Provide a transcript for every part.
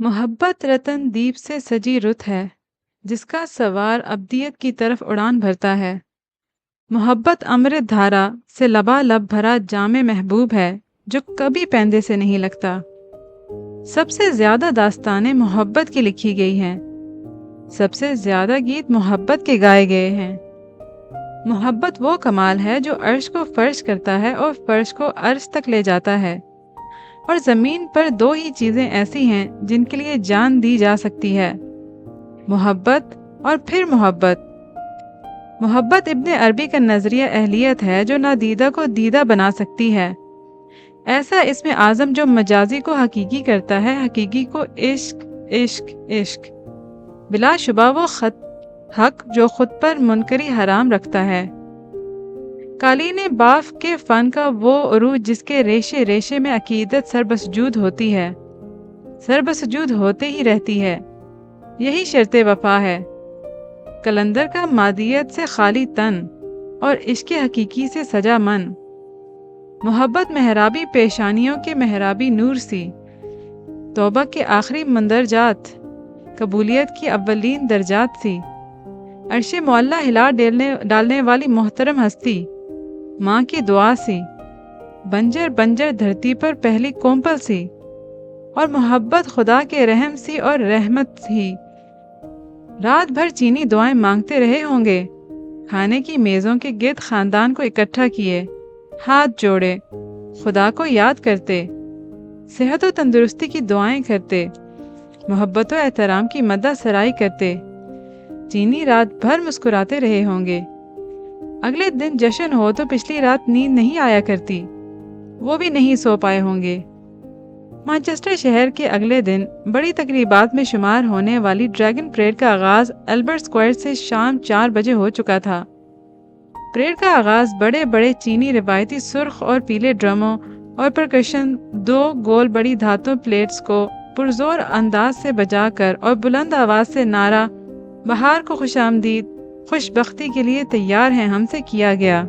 محبت رتن دیپ سے سجی رت ہے، جس کا سوار ابدیت کی طرف اڑان بھرتا ہے۔ محبت امرت دھارا سے لبالب بھرا جام محبوب ہے، جو کبھی پیندے سے نہیں لگتا۔ سب سے زیادہ داستانیں محبت کی لکھی گئی ہیں، سب سے زیادہ گیت محبت کے گائے گئے ہیں۔ محبت وہ کمال ہے جو عرش کو فرش کرتا ہے اور فرش کو عرش تک لے جاتا ہے، اور زمین پر دو ہی چیزیں ایسی ہیں جن کے لیے جان دی جا سکتی ہے، محبت اور پھر محبت۔ محبت ابن عربی کا نظریہ اہلیت ہے جو نادیدہ کو دیدہ بنا سکتی ہے۔ ایسا اسم اعظم جو مجازی کو حقیقی کرتا ہے، حقیقی کو عشق عشق عشق۔ بلا شبہ وہ حق جو خود پر منکری حرام رکھتا ہے۔ قالین باف کے فن کا وہ عروج جس کے ریشے ریشے میں عقیدت سربسجود ہوتی ہے، سربسجود ہوتے ہی رہتی ہے، یہی شرط وفا ہے۔ کلندر کا مادیت سے خالی تن اور عشق حقیقی سے سجا من۔ محبت محرابی پیشانیوں کے محرابی نور سی، توبہ کے آخری مندرجات، قبولیت کی اولین درجات سی، عرش معلیٰ ہلا ڈالنے والی محترم ہستی، ماں کی دعا سی، بنجر بنجر دھرتی پر پہلی کومپل سی، اور محبت خدا کے رحم سی اور رحمت سی۔ رات بھر چینی دعائیں مانگتے رہے ہوں گے، کھانے کی میزوں کے گرد خاندان کو اکٹھا کیے، ہاتھ جوڑے، خدا کو یاد کرتے، صحت و تندرستی کی دعائیں کرتے، محبت و احترام کی مدح سرائی کرتے۔ چینی رات بھر مسکراتے رہے ہوں گے۔ اگلے دن جشن ہو تو پچھلی رات نیند نہیں آیا کرتی، وہ بھی نہیں سو پائے ہوں گے۔ مانچسٹر شہر کے اگلے دن بڑی تقریبات میں شمار ہونے والی ڈریگن پریڈ کا آغاز البرٹ اسکوائر سے شام 4 بجے ہو چکا تھا۔ پریڈ کا آغاز بڑے بڑے چینی روایتی سرخ اور پیلے ڈرموں اور پرکشن 2 گول بڑی دھاتوں پلیٹس کو پرزور انداز سے بجا کر اور بلند آواز سے نعرہ بہار کو خوش آمدید، خوش بختی کے لیے تیار ہیں ہم سے کیا گیا۔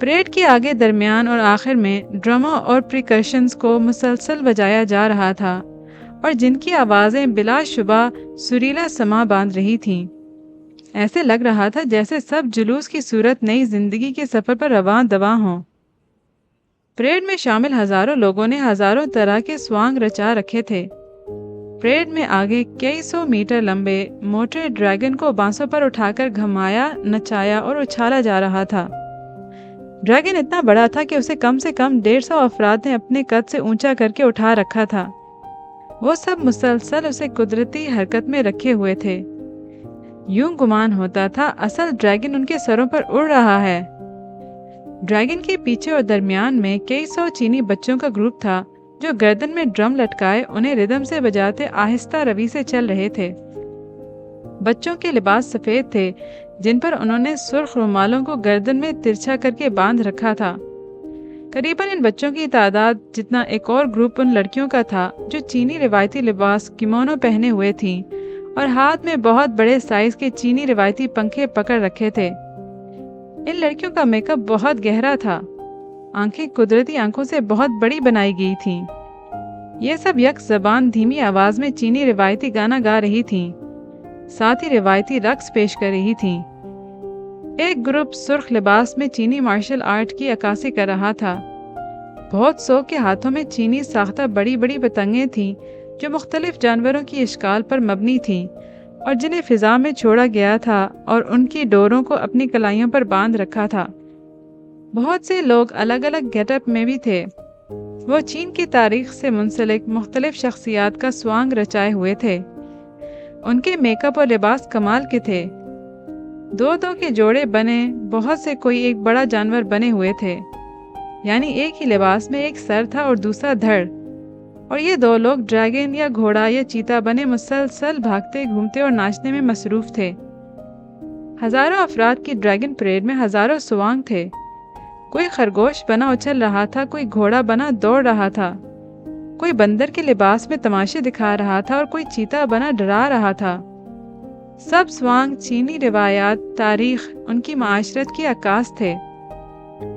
پریڈ کے آگے، درمیان اور آخر میں ڈرموں اور پریکشنز کو مسلسل بجایا جا رہا تھا، اور جن کی آوازیں بلا شبہ سریلا سما باندھ رہی تھیں۔ ایسے لگ رہا تھا جیسے سب جلوس کی صورت نئی زندگی کے سفر پر رواں دواں ہوں۔ پریڈ میں شامل ہزاروں لوگوں نے ہزاروں طرح کے سوانگ رچا رکھے تھے۔ پریڈ میں آگے کئی 100 میٹر لمبے موٹے ڈریگن کو بانسوں پر اٹھا کر گھمایا، نچایا اور اچھالا جا رہا تھا۔ ڈریگن اتنا بڑا تھا کہ اسے کم سے کم 150 افراد نے اپنے قد سے اونچا کر کے اٹھا رکھا تھا۔ وہ سب مسلسل اسے قدرتی حرکت میں رکھے ہوئے تھے۔ یوں گمان ہوتا تھا اصل ڈریگن ان کے سروں پر اڑ رہا ہے۔ ڈریگن کے پیچھے اور درمیان میں کئی 100 چینی بچوں کا گروپ تھا جو گردن میں ڈرم لٹکائے انہیں ردم سے بجاتے آہستہ روی سے چل رہے تھے۔ بچوں کے لباس سفید تھے، جن پر انہوں نے سرخ رومالوں کو گردن میں ترچھا کر کے باندھ رکھا تھا۔ قریباً ان بچوں کی تعداد جتنا ایک اور گروپ ان لڑکیوں کا تھا جو چینی روایتی لباس کیمونو پہنے ہوئے تھیں اور ہاتھ میں بہت بڑے سائز کے چینی روایتی پنکھے پکڑ رکھے تھے۔ ان لڑکیوں کا میک اپ بہت گہرا تھا، آنکھیں قدرتی آنکھوں سے بہت بڑی بنائی گئی تھیں۔ یہ سب یک زبان دھیمی آواز میں چینی روایتی گانا گا رہی تھیں، ساتھ ہی روایتی رقص پیش کر رہی تھیں۔ ایک گروپ سرخ لباس میں چینی مارشل آرٹ کی عکاسی کر رہا تھا۔ بہت سو کے ہاتھوں میں چینی ساختہ بڑی بڑی پتنگیں تھیں جو مختلف جانوروں کی اشکال پر مبنی تھیں اور جنہیں فضا میں چھوڑا گیا تھا اور ان کی ڈوروں کو اپنی کلائیوں پر باندھ رکھا تھا۔ بہت سے لوگ الگ الگ گیٹ اپ میں بھی تھے۔ وہ چین کی تاریخ سے منسلک مختلف شخصیات کا سوانگ رچائے ہوئے تھے۔ ان کے میک اپ اور لباس کمال کے تھے۔ 2 کے جوڑے بنے، بہت سے کوئی ایک بڑا جانور بنے ہوئے تھے، یعنی ایک ہی لباس میں ایک سر تھا اور دوسرا دھڑ، اور یہ 2 لوگ ڈریگن یا گھوڑا یا چیتا بنے مسلسل بھاگتے گھومتے اور ناچنے میں مصروف تھے۔ ہزاروں افراد کی ڈریگن پریڈ میں ہزاروں سوانگ تھے۔ کوئی خرگوش بنا اچھل رہا تھا، کوئی گھوڑا بنا دوڑ رہا تھا، کوئی بندر کے لباس میں تماشے دکھا رہا تھا اور کوئی چیتا بنا ڈرا رہا تھا۔ سب سوانگ چینی روایات، تاریخ، ان کی معاشرت کی عکاس تھے۔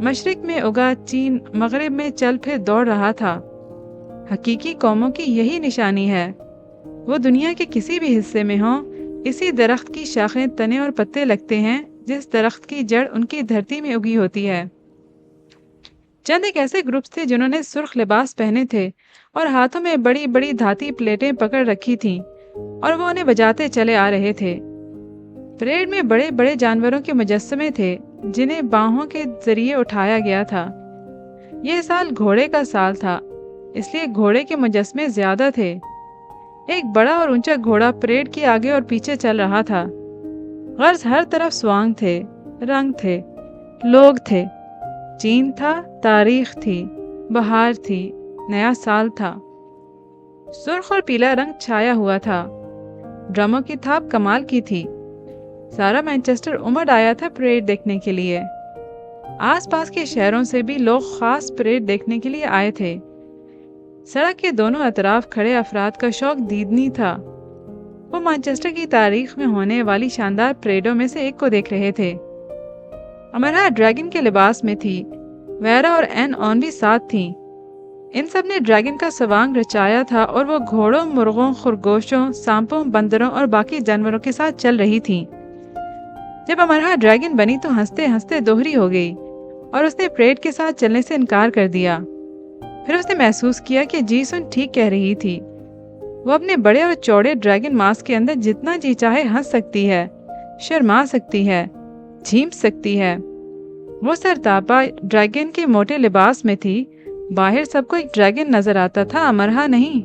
مشرق میں اگا چین مغرب میں چل پھر دوڑ رہا تھا۔ حقیقی قوموں کی یہی نشانی ہے، وہ دنیا کے کسی بھی حصے میں ہوں، اسی درخت کی شاخیں، تنے اور پتے لگتے ہیں جس درخت کی جڑ ان کی دھرتی میں اگی ہوتی ہے۔ چند ایک ایسے گروپس تھے جنہوں نے سرخ لباس پہنے تھے اور ہاتھوں میں بڑی بڑی دھاتی پلیٹیں پکڑ رکھی تھیں، اور وہ انہیں بجاتے چلے آ رہے تھے۔ پریڈ میں بڑے بڑے جانوروں کے مجسمے تھے جنہیں باہوں کے ذریعے اٹھایا گیا تھا۔ یہ سال گھوڑے کا سال تھا، اس لیے گھوڑے کے مجسمے زیادہ تھے۔ ایک بڑا اور اونچا گھوڑا پریڈ کے آگے اور پیچھے چل رہا تھا۔ غرض ہر طرف سوانگ تھے، رنگ تھے، لوگ تھے۔ چین تھا، تاریخ تھی، بہار تھی، نیا سال تھا۔ سرخ اور پیلا رنگ چھایا ہوا تھا۔ ڈرموں کی تھاپ کمال کی تھی۔ سارا مانچسٹر امڑ آیا تھا پریڈ دیکھنے کے لیے۔ آس پاس کے شہروں سے بھی لوگ خاص پریڈ دیکھنے کے لیے آئے تھے۔ سڑک کے دونوں اطراف کھڑے افراد کا شوق دیدنی تھا۔ وہ مانچسٹر کی تاریخ میں ہونے والی شاندار پریڈوں میں سے ایک کو دیکھ رہے تھے۔ امرہا ڈریگن کے لباس میں تھی۔ ویرا اور این آن بھی ساتھ تھیں۔ ان سب نے ڈریگن کا سوانگ رچایا تھا اور وہ گھوڑوں، مرغوں، خرگوشوں، سانپوں، بندروں اور باقی جانوروں کے ساتھ چل رہی تھیں۔ جب امرہا ڈریگن بنی تو ہنستے ہنستے دوہری ہو گئی اور اس نے پریڈ کے ساتھ چلنے سے انکار کر دیا۔ پھر اس نے محسوس کیا کہ جی سن ٹھیک کہہ رہی تھی۔ وہ اپنے بڑے اور چوڑے ڈریگن ماسک کے اندر جتنا جی چاہے ہنس سکتی ہے، شرما سکتی ہے، جھیمپ سکتی ہے۔ وہ سرتاپا ڈریگن کے موٹے لباس میں تھی۔ باہر سب کو ایک ڈریگن نظر آتا تھا، امرہا نہیں۔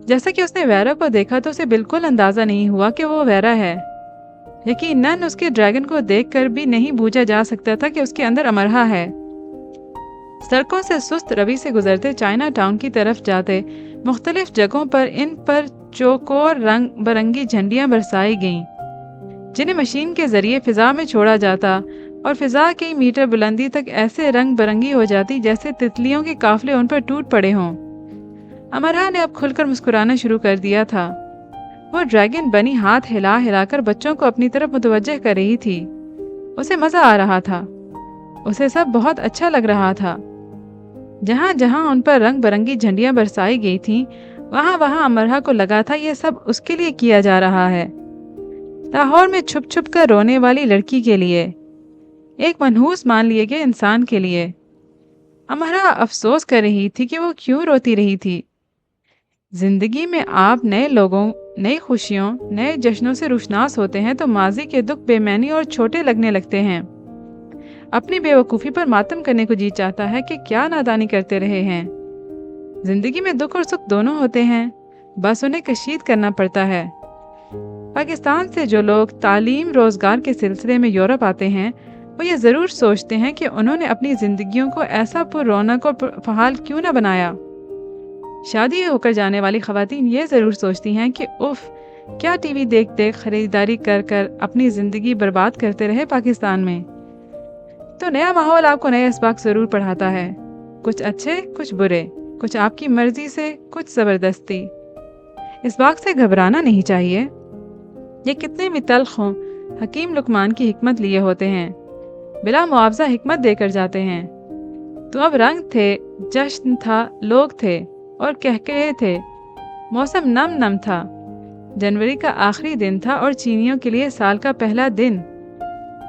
جیسا کہ اس نے ویرا کو دیکھا تو اسے بالکل اندازہ نہیں ہوا کہ وہ ویرا ہے۔ یقیناً اس کے ڈریگن کو دیکھ کر بھی نہیں بوجھا جا سکتا تھا کہ اس کے اندر امرہا ہے۔ سڑکوں سے سست روی سے گزرتے چائنا ٹاؤن کی طرف جاتے مختلف جگہوں پر ان پر چوکور رنگ برنگی جھنڈیاں برسائی گئیں، جنہیں مشین کے ذریعے فضا میں چھوڑا جاتا اور فضا کئی میٹر بلندی تک ایسے رنگ برنگی ہو جاتی جیسے تتلیوں کے قافلے ان پر ٹوٹ پڑے ہوں۔ امرہا نے اب کھل کر مسکرانا شروع کر دیا تھا۔ وہ ڈریگن بنی ہاتھ ہلا ہلا کر بچوں کو اپنی طرف متوجہ کر رہی تھی۔ اسے مزہ آ رہا تھا۔ اسے سب بہت اچھا لگ رہا تھا۔ جہاں جہاں ان پر رنگ برنگی جھنڈیاں برسائی گئی تھیں، وہاں وہاں امرہا کو لگا تھا یہ سب اس کے لیے کیا جا رہا ہے۔ لاہور میں چھپ چھپ کر رونے والی لڑکی کے لیے، ایک منحوس مان لیے گئے انسان کے لیے۔ امرہا افسوس کر رہی تھی کہ وہ کیوں روتی رہی تھی۔ زندگی میں آپ نئے لوگوں، نئی خوشیوں، نئے جشنوں سے روشناس ہوتے ہیں تو ماضی کے دکھ بے معنی اور چھوٹے لگنے لگتے ہیں۔ اپنی بے وقوفی پر ماتم کرنے کو جی چاہتا ہے کہ کیا نادانی کرتے رہے ہیں۔ زندگی میں دکھ اور سکھ دونوں ہوتے ہیں، بس انہیں کشید کرنا پڑتا ہے۔ پاکستان سے جو لوگ تعلیم، روزگار کے سلسلے میں یورپ آتے ہیں، وہ یہ ضرور سوچتے ہیں کہ انہوں نے اپنی زندگیوں کو ایسا پر رونق اور فعال کیوں نہ بنایا۔ شادی ہو کر جانے والی خواتین یہ ضرور سوچتی ہیں کہ اف، کیا ٹی وی دیکھ دیکھ، خریداری کر کر اپنی زندگی برباد کرتے رہے پاکستان میں۔ تو نیا ماحول آپ کو نئے اسباق ضرور پڑھاتا ہے، کچھ اچھے، کچھ برے، کچھ آپ کی مرضی سے، کچھ زبردستی۔ اس بات سے گھبرانا نہیں چاہیے۔ یہ کتنے بھی تلخ ہوں، حکیم لقمان کی حکمت لیے ہوتے ہیں، بلا معاوضہ حکمت دے کر جاتے ہیں۔ تو اب رنگ تھے، جشن تھا، لوگ تھے اور کہکہے تھے۔ موسم نم نم تھا۔ جنوری کا آخری دن تھا اور چینیوں کے لیے سال کا پہلا دن۔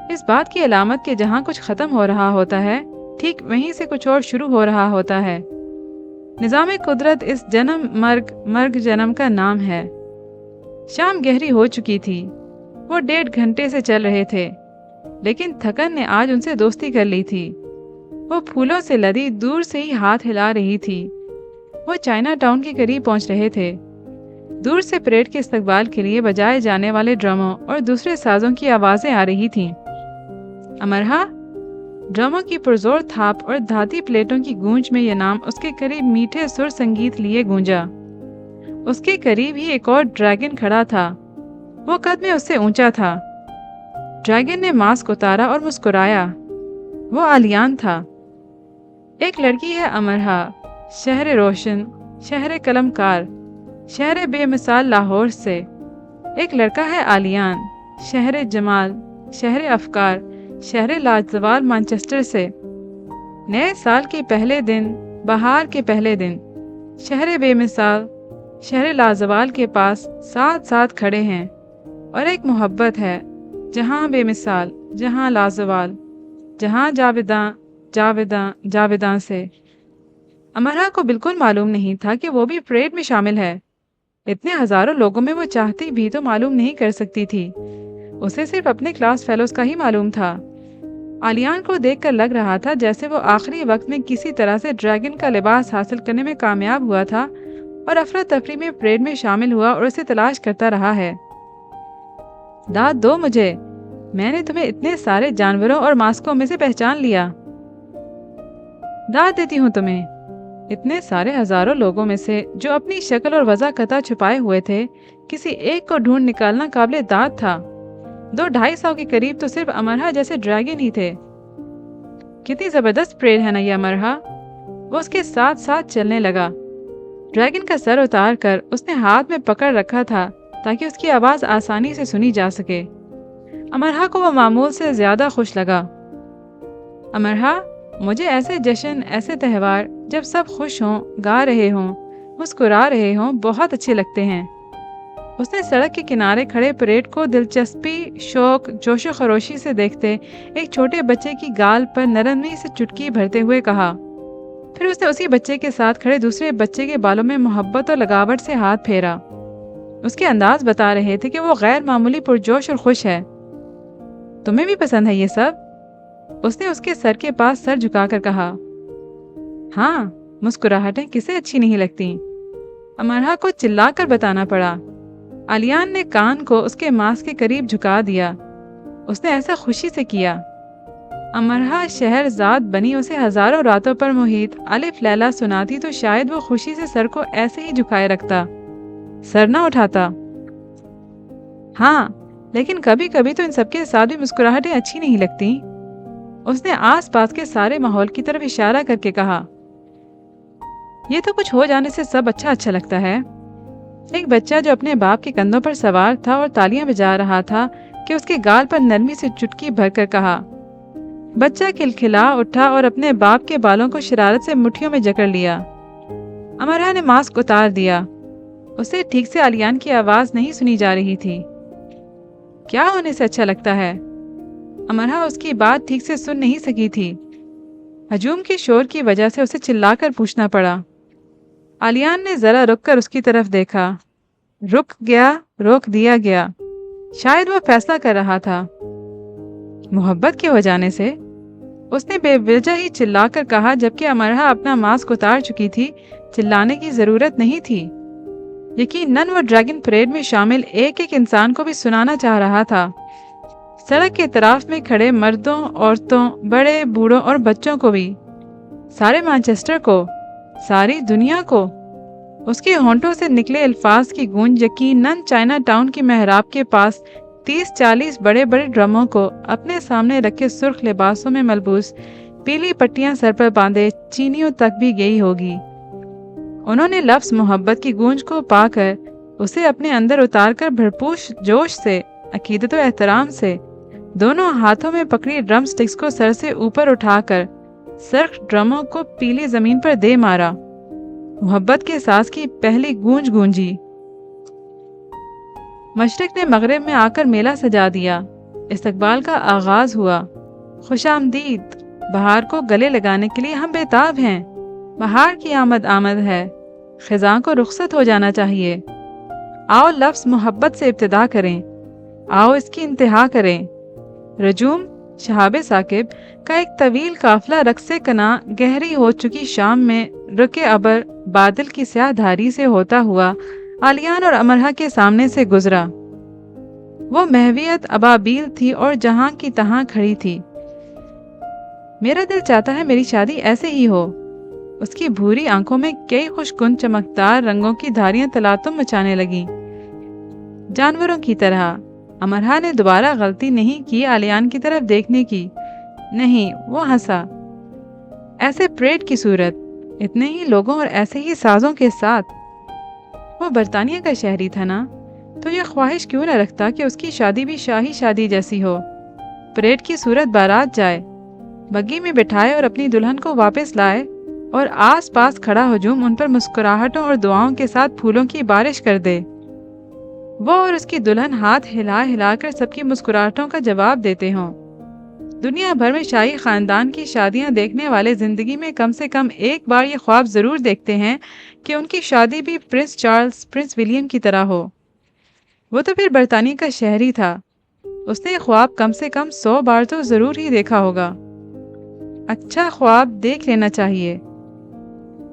اس بات کی علامت کہ جہاں کچھ ختم ہو رہا ہوتا ہے، ٹھیک وہیں سے کچھ اور شروع ہو رہا ہوتا ہے۔ نظام قدرت اس جنم مرگ، مرگ جنم کا نام ہے۔ شام گہری ہو چکی تھی۔ وہ 1.5 گھنٹے سے چل رہے تھے، لیکن تھکن نے آج ان سے دوستی کر لی تھی۔ وہ پھولوں سے لدی دور سے ہی ہاتھ ہلا رہی تھی۔ وہ چائنا ٹاؤن کے قریب پہنچ رہے تھے۔ دور سے پریڈ کے استقبال کے لیے بجائے جانے والے ڈرموں اور دوسرے سازوں کی آوازیں آ رہی تھیں۔ امرہا، ڈرموں کی پرزور تھاپ اور دھاتی پلیٹوں کی گونج میں یہ نام اس کے قریب میٹھے سر سنگیت لیے گونجا۔ اس کے قریب ہی ایک اور ڈریگن کھڑا تھا۔ وہ قد میں اس سے اونچا تھا۔ ڈریگن نے ماسک اتارا اور مسکرایا۔ وہ آلیان تھا۔ ایک لڑکی ہے امرہا، شہر روشن، شہر قلم کار، شہر بے مثال لاہور سے۔ ایک لڑکا ہے آلیان، شہر جمال، شہر افکار، شہر لاجوال مانچسٹر سے۔ نئے سال کے پہلے دن، بہار کے پہلے دن، شہر بے مثال، شہر لازوال کے پاس ساتھ ساتھ کھڑے ہیں، اور ایک محبت ہے جہاں بے مثال، جہاں لازوال، جہاں جاویداں جاویداں جاویداں سے۔ امرا کو بالکل معلوم نہیں تھا کہ وہ بھی پریڈ میں شامل ہے۔ اتنے ہزاروں لوگوں میں وہ چاہتی بھی تو معلوم نہیں کر سکتی تھی۔ اسے صرف اپنے کلاس فیلوز کا ہی معلوم تھا۔ آلیان کو دیکھ کر لگ رہا تھا جیسے وہ آخری وقت میں کسی طرح سے ڈریگن کا لباس حاصل کرنے میں کامیاب ہوا تھا اور افراتفری میں پریڈ میں شامل ہوا اور اسے تلاش کرتا رہا ہے۔ داد دو مجھے، میں نے تمہیں اتنے سارے جانوروں اور ماسکوں میں سے پہچان لیا۔ داد دیتی ہوں تمہیں، اتنے سارے ہزاروں لوگوں میں سے جو اپنی شکل اور وضاحت چھپائے ہوئے تھے، کسی ایک کو ڈھونڈ نکالنا قابل داد تھا۔ 200-250 کے قریب تو صرف امرہا جیسے ڈریگن ہی تھے۔ کتنی زبردست پریڈ ہے نا یہ امرہا۔ وہ اس کے ساتھ ساتھ چلنے لگا۔ ڈریگن کا سر اتار کر اس نے ہاتھ میں پکڑ رکھا تھا تاکہ اس کی آواز آسانی سے سنی جا سکے۔ امرہا کو وہ معمول سے زیادہ خوش لگا۔ امرہا، مجھے ایسے جشن، ایسے تہوار جب سب خوش ہوں، گا رہے ہوں، مسکرا رہے ہوں، بہت اچھے لگتے ہیں۔ اس نے سڑک کے کنارے کھڑے پریڈ کو دلچسپی، شوق، جوش و خروشی سے دیکھتے ایک چھوٹے بچے کی گال پر نرمی سے چٹکی بھرتے ہوئے کہا۔ پھر اس نے اسی بچے کے ساتھ کھڑے دوسرے بچے کے بالوں میں محبت اور لگاوٹ سے ہاتھ پھیرا۔ اس کے انداز بتا رہے تھے کہ وہ غیر معمولی پرجوش اور خوش ہے۔ تمہیں بھی پسند ہے یہ سب؟ اس نے اس کے سر کے پاس سر جھکا کر کہا۔ ہاں، مسکراہٹیں کسے اچھی نہیں لگتی؟ امرہا کو چلا کر بتانا پڑا۔ آلیان نے کان کو اس کے ماسک کے قریب جھکا دیا۔ اس نے ایسا خوشی سے کیا۔ امرہا شہرزاد بنی اسے ہزاروں راتوں پر محیط الف لیلا سناتی تو شاید وہ خوشی سے سر کو ایسے ہی جھکائے رکھتا، سر نہ اٹھاتا۔ ہاں، لیکن کبھی کبھی تو ان سب کے ساتھ بھی مسکراہٹیں اچھی نہیں لگتی۔ اس نے آس پاس کے سارے ماحول کی طرف اشارہ کر کے کہا۔ یہ تو کچھ ہو جانے سے سب اچھا لگتا ہے۔ ایک بچہ جو اپنے باپ کے کندھوں پر سوار تھا اور تالیاں بجا رہا تھا کہ اس کے گال پر نرمی سے چٹکی بھر کر کہا۔ بچہ کھلکھلا اٹھا اور اپنے باپ کے بالوں کو شرارت سے مٹھیوں میں جکڑ لیا۔ امرہا نے ماسک اتار دیا۔ اسے ٹھیک سے آلیان کی آواز نہیں سنی جا رہی تھی۔ کیا ہونے سے اچھا لگتا ہے؟ امرہا اس کی بات ٹھیک سے سن نہیں سکی تھی۔ ہجوم کے شور کی وجہ سے اسے چلا کر پوچھنا پڑا۔ آلیان نے ذرا رک کر اس کی طرف دیکھا۔ رک گیا، روک دیا گیا۔ شاید وہ فیصلہ کر رہا تھا۔ محبت کے ہو جانے سے؟ اس نے بے وجہ ہی چلا کر کہا، جبکہ امرہا اپنا ماسک اتار چکی تھی۔ چلانے کی ضرورت نہیں تھی۔ یقیناً وہ ڈریگن پریڈ میں شامل ایک ایک انسان کو بھی سنانا چاہ رہا تھا۔ سڑک کے اطراف میں کھڑے مردوں، عورتوں، بڑے، بوڑھوں اور بچوں کو بھی، سارے مانچسٹر کو، ساری دنیا کو۔ اس کے ہونٹوں سے نکلے الفاظ کی گونج یقیناً چائنا ٹاؤن کی محراب کے پاس 30-40 بڑے بڑے ڈرموں کو اپنے سامنے رکھے سرخ لباسوں میں ملبوس، پیلی پٹیاں سر پر باندھے چینیوں تک بھی گئی ہوگی۔ انہوں نے لفظ محبت کی گونج کو پا کر اسے اپنے اندر اتار کر بھرپور جوش سے، عقیدت و احترام سے، دونوں ہاتھوں میں پکڑی ڈرم سٹکس کو سر سے اوپر اٹھا کر سرخ ڈرموں کو پیلی زمین پر دے مارا۔ محبت کے ساز کی پہلی گونج گونجی۔ مشرق نے مغرب میں آ کر میلہ سجا دیا۔ استقبال کا آغاز ہوا۔ خوش آمدید۔ بہار کو گلے لگانے کے لیے ہم بےتاب ہیں۔ بہار کی آمد ہے۔ خزاں کو رخصت ہو جانا چاہیے۔ آؤ لفظ محبت سے ابتدا کریں۔ آؤ اس کی انتہا کریں۔ رجوم، شہاب ثاقب کا ایک طویل قافلہ رقص کنا گہری ہو چکی شام میں رکے ابر بادل کی سیاہ دھاری سے ہوتا ہوا آلیان اور امرہا کے سامنے سے گزرا۔ وہ محویت ابابیل تھی اور جہاں کی تہاں کھڑی تھی۔ میرا دل چاہتا ہے میری شادی ایسے ہی ہو۔ اس کی بھوری آنکھوں میں کئی خوش کن چمکدار رنگوں کی دھاریاں تلاطم مچانے لگیں۔ جانوروں کی طرح امرہا نے دوبارہ غلطی نہیں کی آلیان کی طرف دیکھنے کی۔ نہیں، وہ ہنسا۔ ایسے پریڈ کی صورت، اتنے ہی لوگوں اور ایسے ہی سازوں کے ساتھ۔ وہ برطانیہ کا شہری تھا نا، تو یہ خواہش کیوں نہ رکھتا کہ اس کی شادی بھی شاہی شادی جیسی ہو۔ پریڈ کی صورت بارات جائے، بگی میں بٹھائے اور اپنی دلہن کو واپس لائے۔ اور آس پاس کھڑا ہجوم ان پر مسکراہٹوں اور دعاؤں کے ساتھ پھولوں کی بارش کر دے۔ وہ اور اس کی دلہن ہاتھ ہلا ہلا کر سب کی مسکراہٹوں کا جواب دیتے ہوں۔ دنیا بھر میں شاہی خاندان کی شادیاں دیکھنے والے زندگی میں کم سے کم ایک بار یہ خواب ضرور دیکھتے ہیں کہ ان کی شادی بھی پرنس چارلز، پرنس ولیم کی طرح ہو۔ وہ تو پھر برطانیہ کا شہری تھا، اس نے یہ خواب کم سے کم 100 بار تو ضرور ہی دیکھا ہوگا۔ اچھا خواب دیکھ لینا چاہیے۔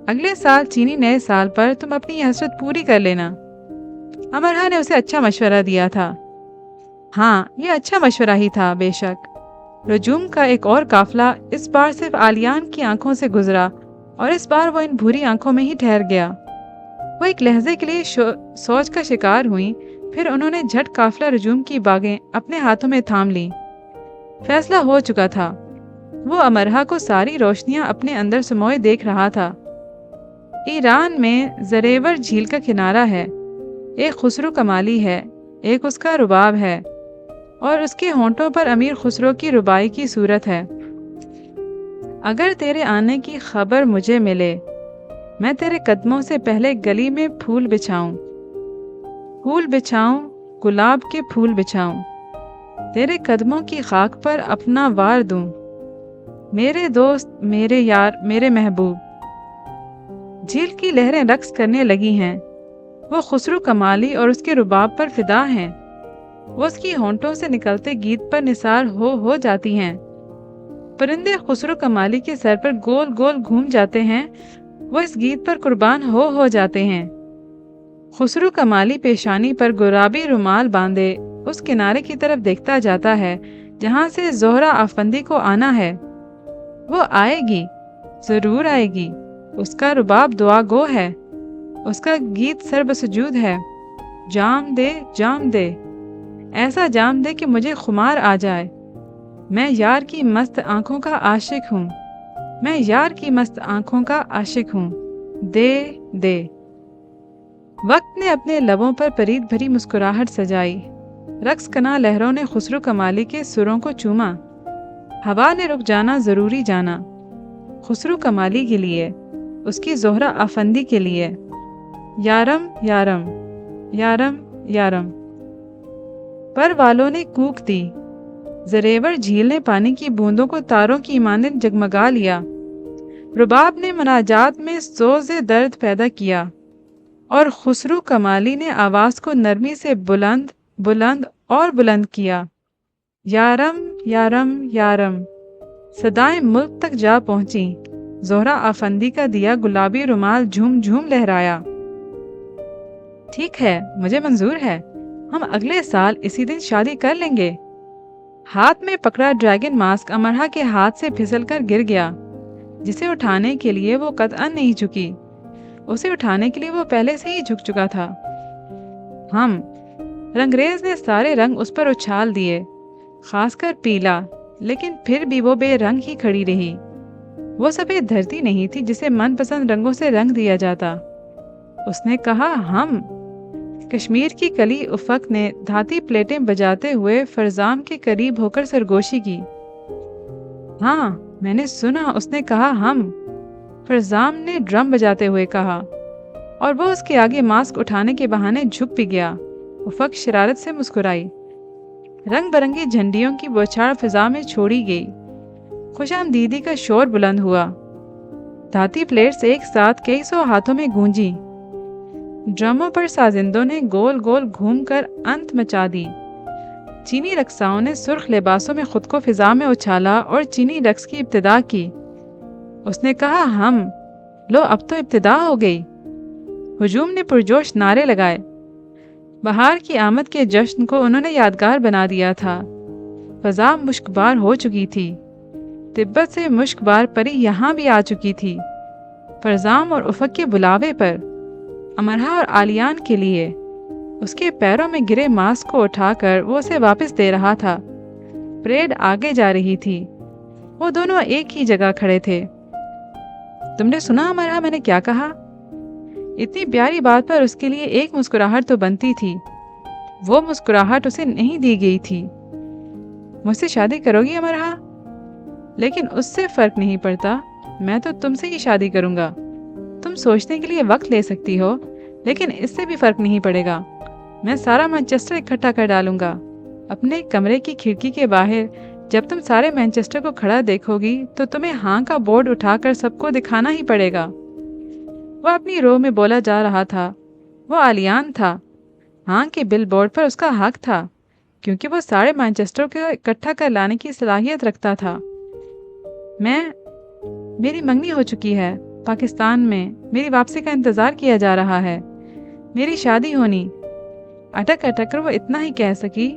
اگلے سال چینی نئے سال پر تم اپنی یہ حسرت پوری کر لینا۔ امرہا نے اسے اچھا مشورہ دیا تھا۔ ہاں، یہ اچھا مشورہ ہی تھا بے شک۔ رجوم کا ایک اور قافلہ اس بار صرف آلیان کی آنکھوں سے گزرا اور اس بار وہ ان بھوری آنکھوں میں ہی ٹھہر گیا۔ وہ ایک لحظے کے لیے سوچ کا شکار ہوئیں، پھر انہوں نے جھٹ قافلہ رجوم کی باغیں اپنے ہاتھوں میں تھام لیں۔ فیصلہ ہو چکا تھا۔ وہ امرہا کو ساری روشنیاں اپنے اندر سموئے دیکھ رہا تھا۔ ایران میں زریور جھیل کا کنارہ ہے، ایک خسرو کمالی ہے، ایک اس کا رباب ہے، اور اس کے ہونٹوں پر امیر خسرو کی ربائی کی صورت ہے۔ اگر تیرے آنے کی خبر مجھے ملے، میں تیرے قدموں سے پہلے گلی میں پھول بچھاؤں، گلاب کے پھول بچھاؤں، تیرے قدموں کی خاک پر اپنا وار دوں، میرے دوست، میرے یار، میرے محبوب۔ جھیل کی لہریں رقص کرنے لگی ہیں، وہ خسرو کمالی اور اس کے رباب پر فدا ہیں، وہ اس کی ہونٹوں سے نکلتے گیت پر نثار ہو جاتی ہیں۔ پرندے خسرو کمالی کے سر پر گول گول گھوم جاتے ہیں، وہ اس گیت پر قربان ہو جاتے ہیں۔ خسرو کمالی پیشانی پر گلابی رومال باندھے اس کنارے کی طرف دیکھتا جاتا ہے جہاں سے زہرہ آفندی کو آنا ہے۔ وہ آئے گی، ضرور آئے گی۔ اس کا رباب دعا گو ہے، اس کا گیت سر بسجود ہے۔ جام دے، جام دے، ایسا جام دے کہ مجھے خمار آ جائے۔ میں یار کی مست آنکھوں کا عاشق ہوں، میں یار کی مست آنکھوں کا عاشق ہوں، دے دے۔ وقت نے اپنے لبوں پر پرید بھری مسکراہٹ سجائی، رقص کنا لہروں نے خسرو کمالی کے سروں کو چوما۔ ہوا نے رک جانا ضروری جانا، خسرو کمالی کے لیے، اس کی زہرہ آفندی کے لیے۔ یارم یارم، یارم یارم۔ پر والوں نے کوک دی، زریور جھیل نے پانی کی بوندوں کو تاروں کی مانند جگمگا لیا۔ رباب نے مناجات میں سوز درد پیدا کیا، اور خسرو کمالی نے آواز کو نرمی سے بلند بلند اور بلند کیا۔ یارم یارم یارم، صدائیں ملک تک جا پہنچیں۔ زہرہ آفندی کا دیا گلابی رومال جھوم جھوم لہرایا۔ ٹھیک ہے، مجھے منظور ہے، ہم اگلے سال اسی دن شادی کر لیں گے۔ ہاتھ میں پکڑا ڈریگن ماسک امرہا کے ہاتھ سے پھسل کر گر گیا، جسے اٹھانے کے لیے وہ قطعاً نہیں جھکی۔ اسے اٹھانے کے لیے وہ پہلے سے ہی جھک چکا تھا۔ رنگریز نے سارے رنگ اس پر اچھال دیے، خاص کر پیلا، لیکن پھر بھی وہ بے رنگ ہی کھڑی رہی۔ وہ سفید دھرتی نہیں تھی جسے من پسند رنگوں سے رنگ دیا جاتا۔ اس نے کہا، کشمیر کی کلی افق نے دھاتی پلیٹیں بجاتے ہوئے فرزام کے قریب ہو کر سرگوشی کی۔ ہاں، میں نے سنا، اس نے کہا فرزام نے ڈرم بجاتے ہوئے کہا، اور وہ اس کے آگے ماسک اٹھانے کے بہانے جھک بھی گیا۔ افق شرارت سے مسکرائی۔ رنگ برنگی جھنڈیوں کی بوچھاڑ فضا میں چھوڑی گئی۔ خوش آمدیدی کا شور بلند ہوا۔ دھاتی پلیٹس ایک ساتھ کئی سو ہاتھوں میں گونجی۔ ڈرموں پر سازندوں نے گول گول گھوم کر انت مچا دی۔ چینی رقصاؤں نے سرخ لباسوں میں خود کو فضا میں اچھالا اور چینی رقص کی ابتدا کی۔ اس نے کہا، لو اب تو ابتدا ہو گئی۔ ہجوم نے پرجوش نعرے لگائے۔ بہار کی آمد کے جشن کو انہوں نے یادگار بنا دیا تھا۔ فضا مشکبار ہو چکی تھی۔ تبت سے مشکبار پری یہاں بھی آ چکی تھی، فرزام اور افق کے بلاوے پر، امرہا اور آلیان کے لیے۔ اس کے پیروں میں گرے ماسک کو اٹھا کر وہ اسے واپس دے رہا تھا۔ پریڈ آگے جا رہی تھی، وہ دونوں ایک ہی جگہ کھڑے تھے۔ تم نے سنا امرہا میں نے کیا کہا؟ اتنی پیاری بات پر اس کے لیے ایک مسکراہٹ تو بنتی تھی۔ وہ مسکراہٹ اسے نہیں دی گئی تھی۔ مجھ سے شادی کرو گی امرہا؟ لیکن اس سے فرق نہیں پڑتا، میں تو تم سے ہی شادی کروں گا. تم سوچنے کے لیے وقت لے سکتی ہو لیکن اس سے بھی فرق نہیں پڑے گا. میں سارا مانچسٹر اکٹھا کر ڈالوں گا. اپنے کمرے کی کھڑکی کے باہر جب تم سارے مانچسٹر کو کھڑا دیکھو گی تو تمہیں ہاں کا بورڈ اٹھا کر سب کو دکھانا ہی پڑے گا. وہ اپنی رو میں بولا جا رہا تھا. وہ آلیان تھا. ہاں کے بل بورڈ پر اس کا حق تھا کیونکہ وہ سارے مانچسٹر کو اکٹھا کر لانے کی صلاحیت رکھتا تھا. میری منگنی ہو چکی ہے. پاکستان میں میری واپسی کا انتظار کیا جا رہا ہے. میری شادی ہونی. اٹک اٹک کر وہ اتنا ہی کہہ سکی.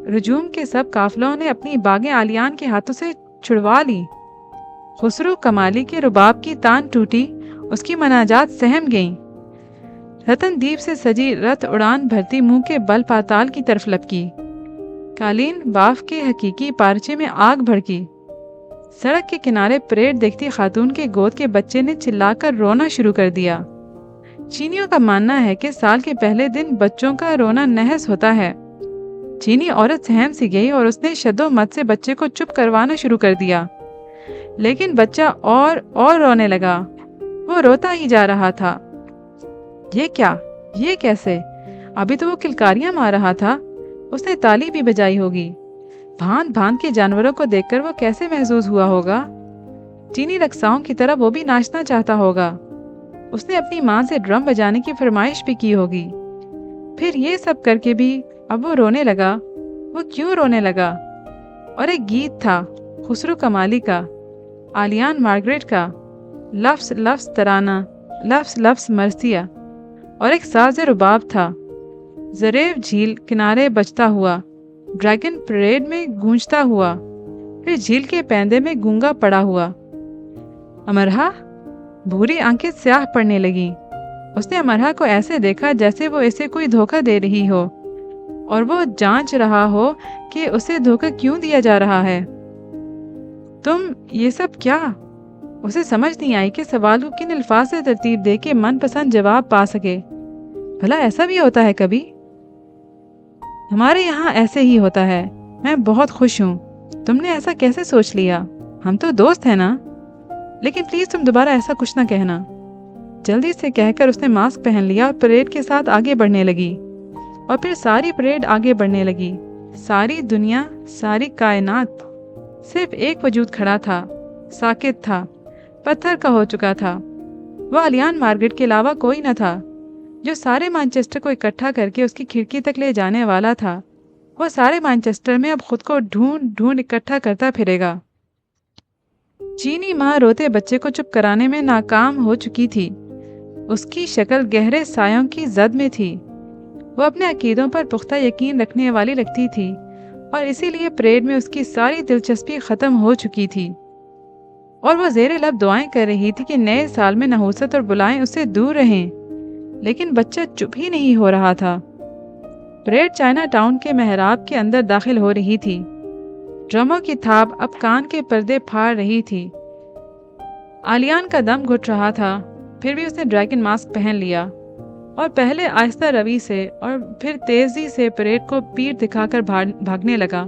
رجوم کے سب قافلوں نے اپنی باغیں آلیان کے ہاتھوں سے چھڑوا لی. خسرو کمالی کے رباب کی تان ٹوٹی. اس کی مناجات سہم گئیں. رتن دیپ سے سجی رتھ اڑان بھرتی منہ کے بل پاتال کی طرف لپکی. قالین باف کے حقیقی پارچے میں آگ بھڑکی. سڑک کے کنارے پریڈ دیکھتی خاتون کے گود کے بچے نے چلا کر رونا شروع کر دیا. چینیوں کا ماننا ہے کہ سال کے پہلے دن بچوں کا رونا نحس ہوتا ہے. چینی عورت سہم سی گئی اور اس نے شد و مت سے بچے کو چپ کروانا شروع کر دیا. لیکن بچہ اور رونے لگا. وہ روتا ہی جا رہا تھا. یہ کیا؟ یہ کیسے؟ ابھی تو وہ کلکاریاں مار رہا تھا. اس نے تالی بھی بجائی ہوگی. بھاند بھاند کے جانوروں کو دیکھ کر وہ کیسے محظوظ ہوا ہوگا. چینی رقصاؤں کی طرح وہ بھی ناچنا چاہتا ہوگا. اس نے اپنی ماں سے ڈرم بجانے کی فرمائش بھی کی ہوگی. پھر یہ سب کر کے بھی اب وہ رونے لگا. وہ کیوں رونے لگا؟ اور ایک گیت تھا خسرو کمالی کا، آلیان مارگریٹ کا، لفظ لفظ ترانہ، لفظ لفظ مرثیہ. اور ایک ساز رباب تھا، زریب جھیل کنارے بجتا ہوا، ڈریگن پریڈ میں گونجتا ہوا، پھر جھیل کے پیندے میں گونگا پڑا ہوا. امرہا بھوری آنکھیں سیاہ پڑنے لگیں. اس نے امرہا کو ایسے دیکھا جیسے وہ اسے کوئی دھوکہ دے رہی ہو اور وہ جانچ رہا ہو کہ اسے دھوکہ کیوں دیا جا رہا ہے. تم یہ سب کیا؟ اسے سمجھ نہیں آئی کہ سوال کو کن الفاظ سے ترتیب دے کے من پسند جواب پا سکے. بھلا ایسا بھی ہوتا ہے کبھی؟ ہمارے یہاں ایسے ہی ہوتا ہے. میں بہت خوش ہوں. تم نے ایسا کیسے سوچ لیا؟ ہم تو دوست ہیں نا. لیکن پلیز تم دوبارہ ایسا کچھ نہ کہنا. جلدی سے کہہ کر اس نے ماسک پہن لیا اور پریڈ کے ساتھ آگے بڑھنے لگی. اور پھر ساری پریڈ آگے بڑھنے لگی. ساری دنیا، ساری کائنات. صرف ایک وجود کھڑا تھا، ساکت تھا، پتھر کا ہو چکا تھا. وہ آلیان مارگریٹ کے علاوہ کوئی نہ تھا جو سارے مانچسٹر کو اکٹھا کر کے اس کی کھڑکی تک لے جانے والا تھا. وہ سارے مانچسٹر میں اب خود کو ڈھونڈ ڈھونڈ اکٹھا کرتا پھرے گا. چینی ماں روتے بچے کو چپ کرانے میں ناکام ہو چکی تھی. اس کی شکل گہرے سایوں کی زد میں تھی. وہ اپنے عقیدوں پر پختہ یقین رکھنے والی لگتی تھی اور اسی لیے پریڈ میں اس کی ساری دلچسپی ختم ہو چکی تھی. اور وہ زیر لب دعائیں کر رہی تھی کہ نئے سال میں نحوست اور بلائیں اس سے دور رہیں. لیکن بچہ چپ ہی نہیں ہو رہا تھا. پریڈ چائنا ٹاؤن کے محراب کے اندر داخل ہو رہی تھی. ڈرموں کی تھاپ اب کان کے پردے پھاڑ رہی تھی. آلیان کا دم گھٹ رہا تھا. پھر بھی اس نے ڈریگن ماسک پہن لیا اور پہلے آہستہ روی سے اور پھر تیزی سے پریڈ کو پیٹھ دکھا کر بھاگنے لگا.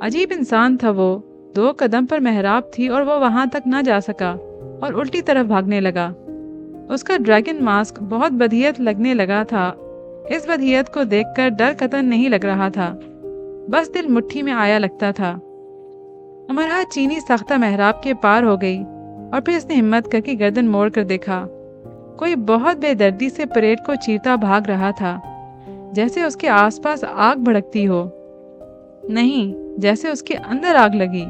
عجیب انسان تھا وہ. 2 قدم پر محراب تھی اور وہ وہاں تک نہ جا سکا اور الٹی طرف بھاگنے لگا. اس کا ڈریگن ماسک بہت بدیہت لگنے لگا تھا. اس بدیہت کو دیکھ کر ڈر قطن نہیں لگ رہا تھا، بس دل مٹھی میں آیا لگتا تھا. امرہا چینی ساختہ محراب کے پار ہو گئی اور پھر اس نے ہمت کر کے گردن موڑ کر دیکھا. کوئی بہت بے دردی سے پریڈ کو چیرتا بھاگ رہا تھا، جیسے اس کے آس پاس آگ بھڑکتی ہو. نہیں، جیسے اس کے اندر آگ لگی.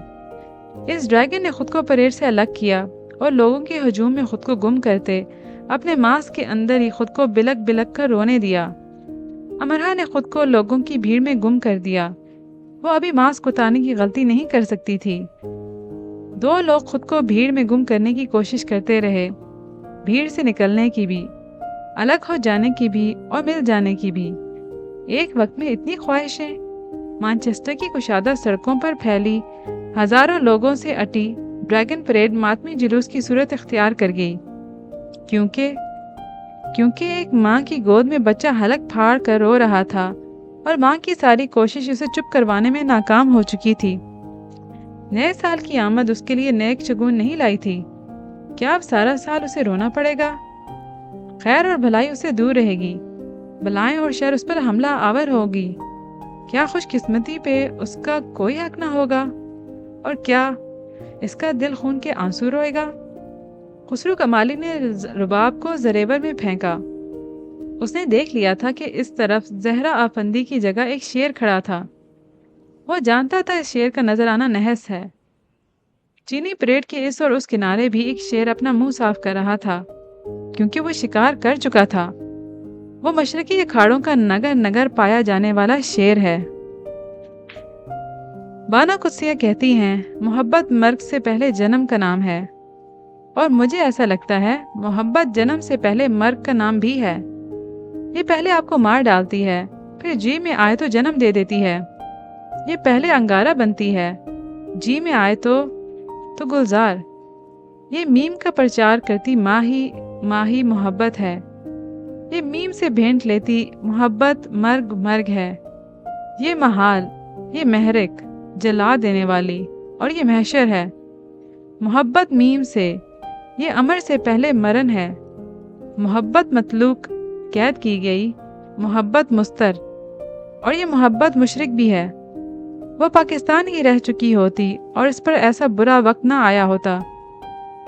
اس ڈریگن نے خود کو پریڈ سے الگ کیا اور لوگوں کے ہجوم میں خود کو گم کرتے اپنے ماسک کے اندر ہی خود کو بلک بلک کر رونے دیا. امرہا نے خود کو لوگوں کی بھیڑ میں گم کر دیا. وہ ابھی ماسک اتارنے کی غلطی نہیں کر سکتی تھی. 2 لوگ خود کو بھیڑ میں گم کرنے کی کوشش کرتے رہے. بھیڑ سے نکلنے کی بھی، الگ ہو جانے کی بھی اور مل جانے کی بھی. ایک وقت میں اتنی خواہشیں. مانچسٹر کی کشادہ سڑکوں پر پھیلی ہزاروں لوگوں سے اٹی ڈریگن پریڈ ماتمی جلوس کی صورت اختیار کر گئی. کیونکہ ایک ماں کی گود میں بچہ حلق پھاڑ کر رو رہا تھا اور ماں کی ساری کوشش اسے چپ کروانے میں ناکام ہو چکی تھی. نئے سال کی آمد اس کے لیے نیک شگون نہیں لائی تھی. کیا اب سارا سال اسے رونا پڑے گا؟ خیر اور بھلائی اسے دور رہے گی، بلائیں اور شر اس پر حملہ آور ہوگی۔ کیا خوش قسمتی پہ اس کا کوئی حق نہ ہوگا؟ اور کیا اس کا دل خون کے آنسو روئے گا؟ خسرو کمالی نے رباب کو زریور میں پھینکا۔ اس نے دیکھ لیا تھا کہ اس طرف زہرا آفندی کی جگہ ایک شیر کھڑا تھا۔ وہ جانتا تھا اس شیر کا نظر آنا نحس ہے۔ چینی پریڈ کے اس اور اس کنارے بھی ایک شیر اپنا منہ صاف کر رہا تھا، کیونکہ وہ شکار کر چکا تھا۔ وہ مشرقی اکھاڑوں کا نگر نگر پایا جانے والا شیر ہے۔ بانا قدسیہ کہتی ہیں محبت مرگ سے پہلے جنم کا نام ہے، اور مجھے ایسا لگتا ہے محبت جنم سے پہلے مرگ کا نام بھی ہے۔ یہ پہلے آپ کو مار ڈالتی ہے، پھر جی میں آئے تو جنم دے دیتی ہے۔ یہ پہلے انگارہ بنتی ہے، جی میں آئے تو گلزار۔ یہ میم کا پرچار کرتی ماہی محبت ہے، یہ میم سے بھینٹ لیتی محبت مرگ مرگ ہے۔ یہ محال، یہ محرک جلا دینے والی، اور یہ محشر ہے۔ محبت میم سے، یہ امر سے پہلے مرن ہے۔ محبت مطلوق قید کی گئی، محبت مستر، اور یہ محبت مشرک بھی ہے۔ وہ پاکستان ہی رہ چکی ہوتی اور اس پر ایسا برا وقت نہ آیا ہوتا۔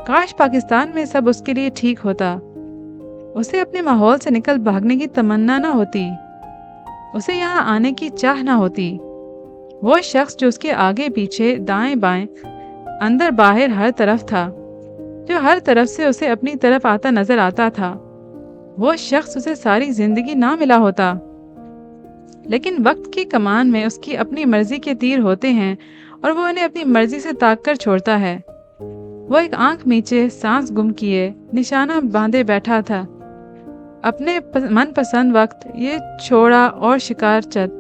کاش پاکستان میں سب اس کے لیے ٹھیک ہوتا۔ اسے اپنے ماحول سے نکل بھاگنے کی تمنا نہ ہوتی، اسے یہاں آنے کی چاہ نہ ہوتی۔ وہ شخص جو اس کے آگے پیچھے دائیں بائیں اندر باہر ہر طرف تھا، جو ہر طرف سے اسے اپنی طرف آتا نظر آتا تھا، وہ شخص اسے ساری زندگی نہ ملا ہوتا۔ لیکن وقت کی کمان میں اس کی اپنی مرضی کے تیر ہوتے ہیں اور وہ انہیں اپنی مرضی سے تاک کر چھوڑتا ہے۔ وہ ایک آنکھ میچے سانس گم کیے نشانہ باندھے بیٹھا تھا، اپنے من پسند وقت یہ چھوڑا اور شکار چت۔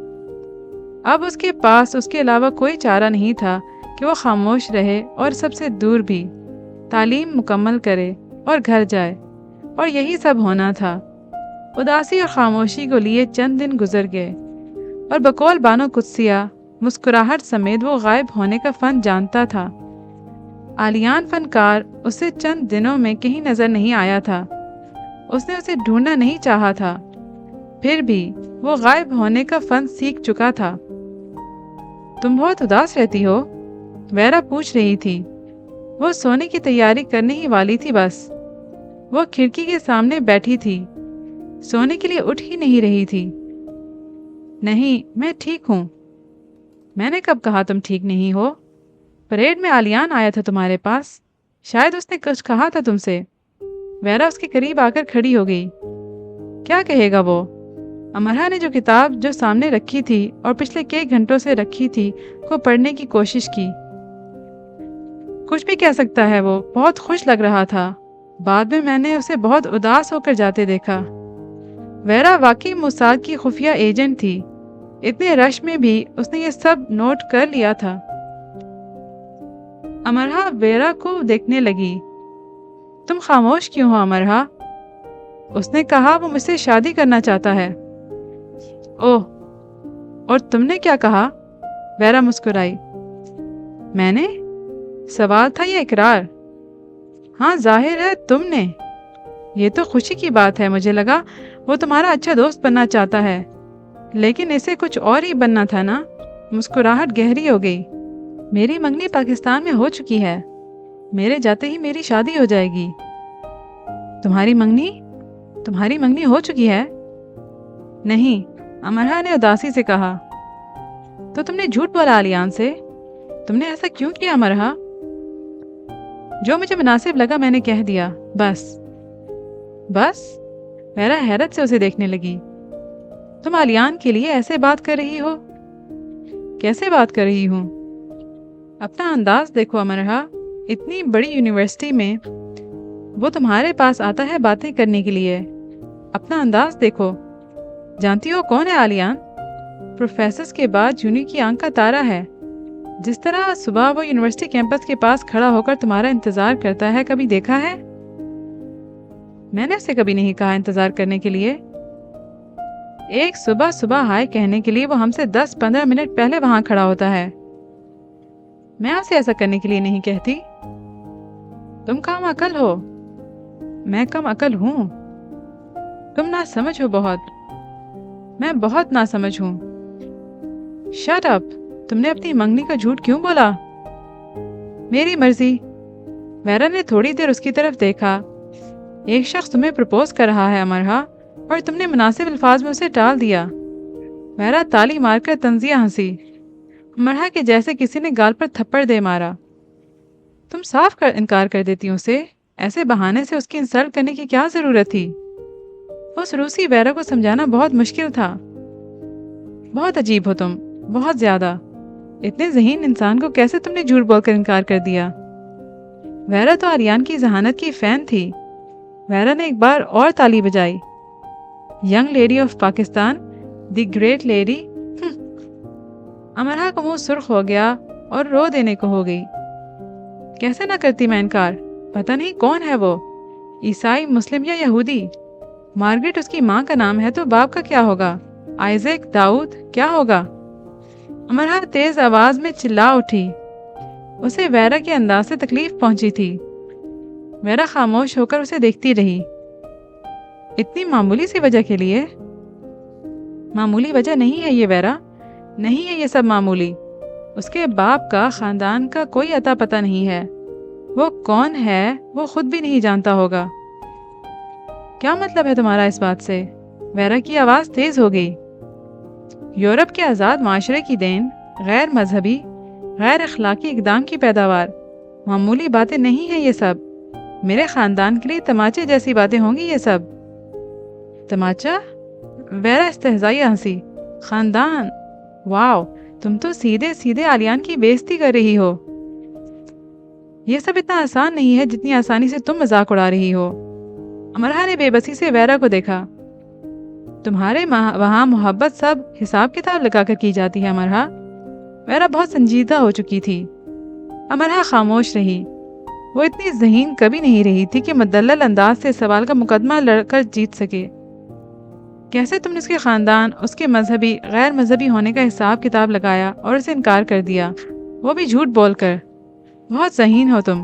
اب اس کے پاس اس کے علاوہ کوئی چارہ نہیں تھا کہ وہ خاموش رہے اور سب سے دور بھی، تعلیم مکمل کرے اور گھر جائے، اور یہی سب ہونا تھا۔ اداسی اور خاموشی کو لیے چند دن گزر گئے، اور بقول بانو قدسیہ مسکراہٹ سمیت وہ غائب ہونے کا فن جانتا تھا۔ عالیان فنکار اسے چند دنوں میں کہیں نظر نہیں آیا تھا، اس نے اسے ڈھونڈنا نہیں چاہا تھا، پھر بھی وہ غائب ہونے کا فن سیکھ چکا تھا۔ تم بہت اداس رہتی ہو؟ ویرا پوچھ رہی تھی۔ وہ سونے کی تیاری کرنے ہی والی تھی بس۔ وہ کھڑکی کے سامنے بیٹھی تھی، سونے کے لیے اٹھ ہی نہیں رہی تھی۔ نہیں، میں ٹھیک ہوں۔ میں نے کب کہا تم ٹھیک نہیں ہو؟ پریڈ میں عالیان آیا تھا تمہارے پاس، شاید اس نے کچھ کہا تھا تم سے۔ ویرا اس کے قریب آ کر کھڑی ہو گئی۔ کیا کہے گا وہ؟ امرہ نے جو کتاب جو سامنے رکھی تھی اور پچھلے کئی گھنٹوں سے رکھی تھی کو پڑھنے کی کوشش کی۔ کچھ بھی کہہ سکتا ہے، وہ بہت خوش لگ رہا تھا۔ بعد میں نے اسے بہت اداس ہو کر جاتے دیکھا۔ ویرا واقعی موساد کی خفیہ ایجنٹ تھی، اتنے رش میں بھی اس نے یہ سب نوٹ کر لیا تھا۔ امرہ ویرا کو دیکھنے لگی۔ تم خاموش کیوں ہو امرہ؟ اس نے کہا وہ مجھ سے شادی کرنا چاہتا ہے۔ اوہ، اور تم نے کیا کہا؟ ویرا مسکرائی۔ میں نے؟ سوال تھا یا اقرار؟ ہاں، ظاہر ہے تم نے۔ یہ تو خوشی کی بات ہے، مجھے لگا وہ تمہارا اچھا دوست بننا چاہتا ہے، لیکن اسے کچھ اور ہی بننا تھا نا۔ مسکراہٹ گہری ہو گئی۔ میری منگنی پاکستان میں ہو چکی ہے، میرے جاتے ہی میری شادی ہو جائے گی۔ تمہاری منگنی ہو چکی ہے؟ نہیں، امرہ نے اداسی سے کہا۔ تو تم نے جھوٹ بولا عالیان سے؟ تم نے ایسا کیوں کیا امرہ؟ جو مجھے مناسب لگا میں نے کہہ دیا، بس۔ ویرا حیرت سے اسے دیکھنے لگی۔ تم عالیان کے لیے ایسے بات کر رہی ہو؟ کیسے بات کر رہی ہوں؟ اپنا انداز دیکھو امرہ، اتنی بڑی یونیورسٹی میں وہ تمہارے پاس آتا ہے باتیں کرنے کے لیے۔ اپنا انداز دیکھو۔ جانتی ہو کون ہے عالیان؟ پروفیسرز کے بعد جونی کی آنکھ کا تارا ہے۔ جس طرح صبح وہ یونیورسٹی کیمپس کے پاس کھڑا ہو کر تمہارا انتظار کرتا ہے، کبھی دیکھا ہے؟ میں نے اسے کبھی نہیں کہا انتظار کرنے کے لیے۔ ایک صبح ہائے کہنے کے لیے وہ ہم سے 10-15 منٹ پہلے وہاں کھڑا ہوتا ہے۔ میں اسے ایسا کرنے کے لیے نہیں کہتی۔ تم کم عقل ہو؟ میں کم عقل ہوں؟ تم ناسمجھ ہو بہت۔ میں بہت ناسمجھ ہوں۔ Shut up! تم نے اپنی منگنی کا جھوٹ کیوں بولا؟ میری مرضی۔ ویرا نے تھوڑی دیر اس کی طرف دیکھا۔ ایک شخص تمہیں پرپوز کر رہا ہے امرہا، اور تم نے مناسب الفاظ میں اسے ٹال دیا۔ ویرا تالی مار کر طنزیہ ہنسی، امرہا کے جیسے کسی نے گال پر تھپڑ دے مارا۔ تم صاف انکار کر دیتی اسے؟ ایسے بہانے سے اس کی انسلٹ کرنے کی کیا ضرورت تھی؟ اس روسی ویرا کو سمجھانا بہت مشکل تھا۔ بہت عجیب ہو تم، بہت زیادہ۔ اتنے ذہین انسان کو کیسے تم نے جھوٹ بول کر انکار کر دیا؟ ویرا تو آریان کی ذہانت کی فین تھی۔ ویرا نے ایک بار اور تالی بجائی۔ Young lady of Pakistan, the great lady. امرہا کا منہ سرخ ہو گیا اور رو دینے کو ہو گئی۔ کیسے نہ کرتی میں انکار؟ پتہ نہیں کون ہے وہ، عیسائی، مسلم یا یہودی؟ مارگریٹ اس کی ماں کا نام ہے تو باپ کا کیا ہوگا؟ آئزیک، داؤد، کیا ہوگا؟ امرہا تیز آواز میں چلا اٹھی۔ اسے ویرا کے انداز سے تکلیف پہنچی تھی۔ ویرا خاموش ہو کر اسے دیکھتی رہی۔ اتنی معمولی سی وجہ کے لیے؟ معمولی وجہ نہیں ہے یہ ویرا، نہیں ہے یہ سب معمولی۔ اس کے باپ کا، خاندان کا کوئی اتا پتہ نہیں ہے۔ وہ کون ہے وہ خود بھی نہیں جانتا ہوگا۔ کیا مطلب ہے تمہارا اس بات سے؟ ویرا کی آواز تیز ہو گئی۔ یورپ کے آزاد معاشرے کی دین، غیر مذہبی، غیر اخلاقی اقدام کی پیداوار۔ معمولی باتیں نہیں ہیں یہ سب۔ میرے خاندان کے لیے تماچے جیسی باتیں ہوں گی یہ سب۔ تماچا؟ ویرا استہزائیہ ہنسی۔ خاندان؟ واو، تم تو سیدھے سیدھے آلیان کی بےعزتی کر رہی ہو۔ یہ سب اتنا آسان نہیں ہے جتنی آسانی سے تم مذاق اڑا رہی ہو۔ امرہا نے بے بسی سے ویرا کو دیکھا۔ تمہارے وہاں محبت سب حساب کتاب لگا کر کی جاتی ہے امرہا؟ ویرا بہت سنجیدہ ہو چکی تھی۔ امرہا خاموش رہی۔ وہ اتنی ذہین کبھی نہیں رہی تھی کہ مدلل انداز سے سوال کا مقدمہ لڑ کر جیت سکے۔ کیسے تم نے اس کے خاندان، اس کے مذہبی، غیر مذہبی ہونے کا حساب کتاب لگایا اور اسے انکار کر دیا، وہ بھی جھوٹ بول کر؟ بہت ذہین ہو تم۔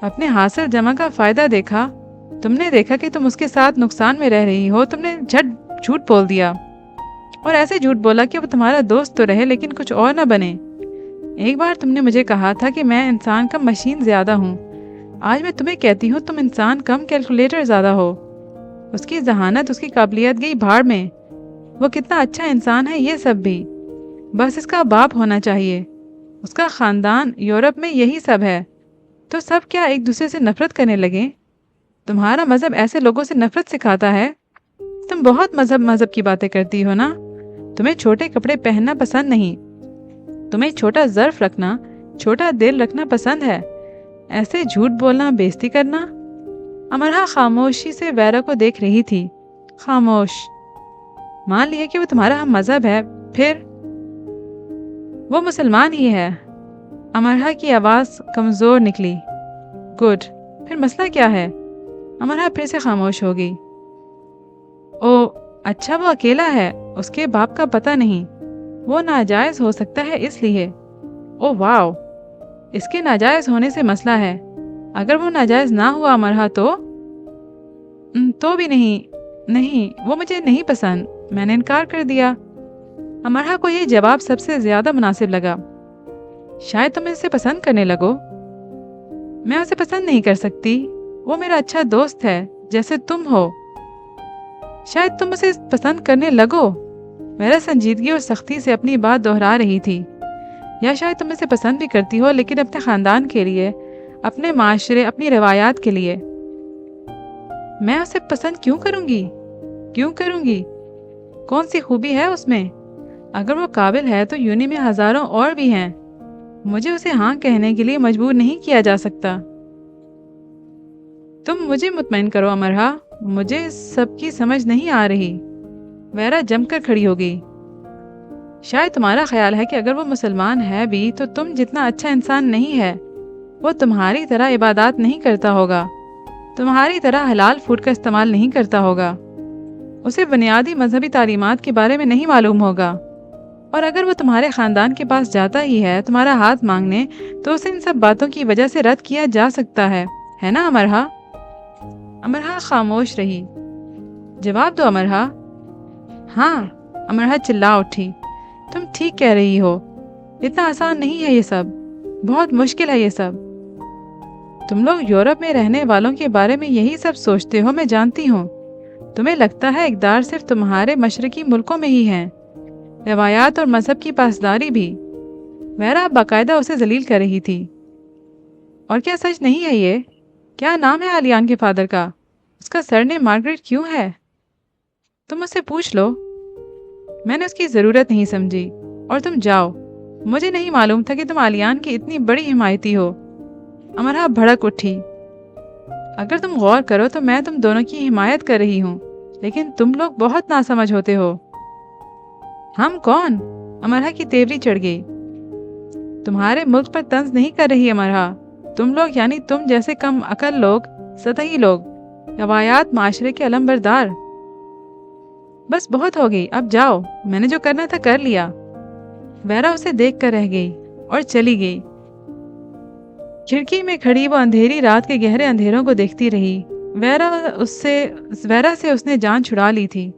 اپنے حاصل جمع کا فائدہ دیکھا؟ تم نے دیکھا کہ تم اس کے ساتھ نقصان میں رہ رہی ہو، تم نے جھوٹ بول دیا، اور ایسے جھوٹ بولا کہ وہ تمہارا دوست تو رہے لیکن کچھ اور نہ بنے۔ ایک بار تم نے مجھے کہا تھا کہ میں انسان کم مشین زیادہ ہوں۔ آج میں تمہیں کہتی ہوں تم انسان کم کیلکولیٹر زیادہ ہو۔ اس کی ذہانت، اس کی قابلیت گئی بھاڑ میں۔ وہ کتنا اچھا انسان ہے یہ سب بھی، بس اس کا باپ ہونا چاہیے۔ اس کا خاندان، یورپ میں یہی سب ہے۔ تو سب کیا ایک دوسرے سے نفرت کرنے لگے؟ تمہارا مذہب ایسے لوگوں سے نفرت سکھاتا ہے؟ تم بہت مذہب کی باتیں کرتی ہو نا؟ تمہیں چھوٹے کپڑے پہننا پسند نہیں، تمہیں چھوٹا ظرف رکھنا، چھوٹا دل رکھنا پسند ہے، ایسے جھوٹ بولنا، بےعزتی کرنا۔ امرہا خاموشی سے ویرا کو دیکھ رہی تھی، خاموش۔ مان لیا کہ وہ تمہارا ہم مذہب ہے، پھر؟ وہ مسلمان ہی ہے۔ امرہا کی آواز کمزور نکلی۔ گڈ، پھر مسئلہ کیا ہے؟ امرہا پھر سے خاموش ہو گئی۔ او اچھا، وہ اکیلا ہے، اس کے باپ کا پتہ نہیں، وہ ناجائز ہو سکتا ہے اس لیے۔ او واو، اس کے ناجائز ہونے سے مسئلہ ہے۔ اگر وہ ناجائز نہ ہوا امرہا تو بھی نہیں، وہ مجھے نہیں پسند، میں نے انکار کر دیا۔ امرہا کو یہ جواب سب سے زیادہ مناسب لگا۔ شاید تم اسے پسند کرنے لگو۔ میں اسے پسند نہیں کر سکتی، وہ میرا اچھا دوست ہے جیسے تم ہو۔ شاید تم اسے پسند کرنے لگو؟ میرا سنجیدگی اور سختی سے اپنی بات دہرا رہی تھی۔ یا شاید تم اسے پسند بھی کرتی ہو لیکن اپنے خاندان کے لیے، اپنے معاشرے، اپنی روایات کے لیے۔ میں اسے پسند کیوں کروں گی؟ کون سی خوبی ہے اس میں؟ اگر وہ قابل ہے تو یونی میں ہزاروں اور بھی ہیں۔ مجھے اسے ہاں کہنے کے لیے مجبور نہیں کیا جا سکتا۔ تم مجھے مطمئن کرو امرہا، مجھے سب کی سمجھ نہیں آ رہی۔ ویرا جم کر کھڑی ہو گئی۔ شاید تمہارا خیال ہے کہ اگر وہ مسلمان ہے بھی تو تم جتنا اچھا انسان نہیں ہے۔ وہ تمہاری طرح عبادات نہیں کرتا ہوگا، تمہاری طرح حلال فوڈ کا استعمال نہیں کرتا ہوگا، اسے بنیادی مذہبی تعلیمات کے بارے میں نہیں معلوم ہوگا، اور اگر وہ تمہارے خاندان کے پاس جاتا ہی ہے تمہارا ہاتھ مانگنے تو اسے ان سب باتوں کی وجہ سے رد کیا جا سکتا ہے، ہے نا امرہا؟ امرہا خاموش رہی۔ جواب دو امرہا۔ ہاں، امرہا چلا اٹھی۔ تم ٹھیک کہہ رہی ہو، اتنا آسان نہیں ہے یہ سب، بہت مشکل ہے یہ سب۔ تم لوگ یورپ میں رہنے والوں کے بارے میں یہی سب سوچتے ہو، میں جانتی ہوں۔ تمہیں لگتا ہے اقدار صرف تمہارے مشرقی ملکوں میں ہی ہے، روایات اور مذہب کی پاسداری بھی۔ ویرا باقاعدہ اسے ذلیل کر رہی تھی۔ اور کیا سچ نہیں ہے یہ؟ کیا نام ہے آلیان کے فادر کا؟ اس کا سرنیم مارگریٹ کیوں ہے؟ تم اس سے پوچھ لو۔ میں نے اس کی ضرورت نہیں سمجھی، اور تم جاؤ۔ مجھے نہیں معلوم تھا کہ تم آلیان کی اتنی بڑی حمایتی ہو۔ امرہا بھڑک اٹھی۔ اگر تم غور کرو تو میں تم دونوں کی حمایت کر رہی ہوں، لیکن تم لوگ بہت ناسمجھ ہوتے ہو۔ ہم کون؟ امرہا کی تیوری چڑھ گئی۔ تمہارے ملک پر طنز نہیں کر رہی امرہا۔ تم لوگ یعنی تم جیسے کم عقل لوگ، سطحی لوگ، روایات معاشرے کے علم بردار۔ بس بہت ہو گئی، اب جاؤ، میں نے جو کرنا تھا کر لیا۔ ویرا اسے دیکھ کر رہ گئی اور چلی گئی۔ کھڑکی میں کھڑی وہ اندھیری رات کے گہرے اندھیروں کو دیکھتی رہی۔ ویرا سے اس نے جان چھڑا لی تھی،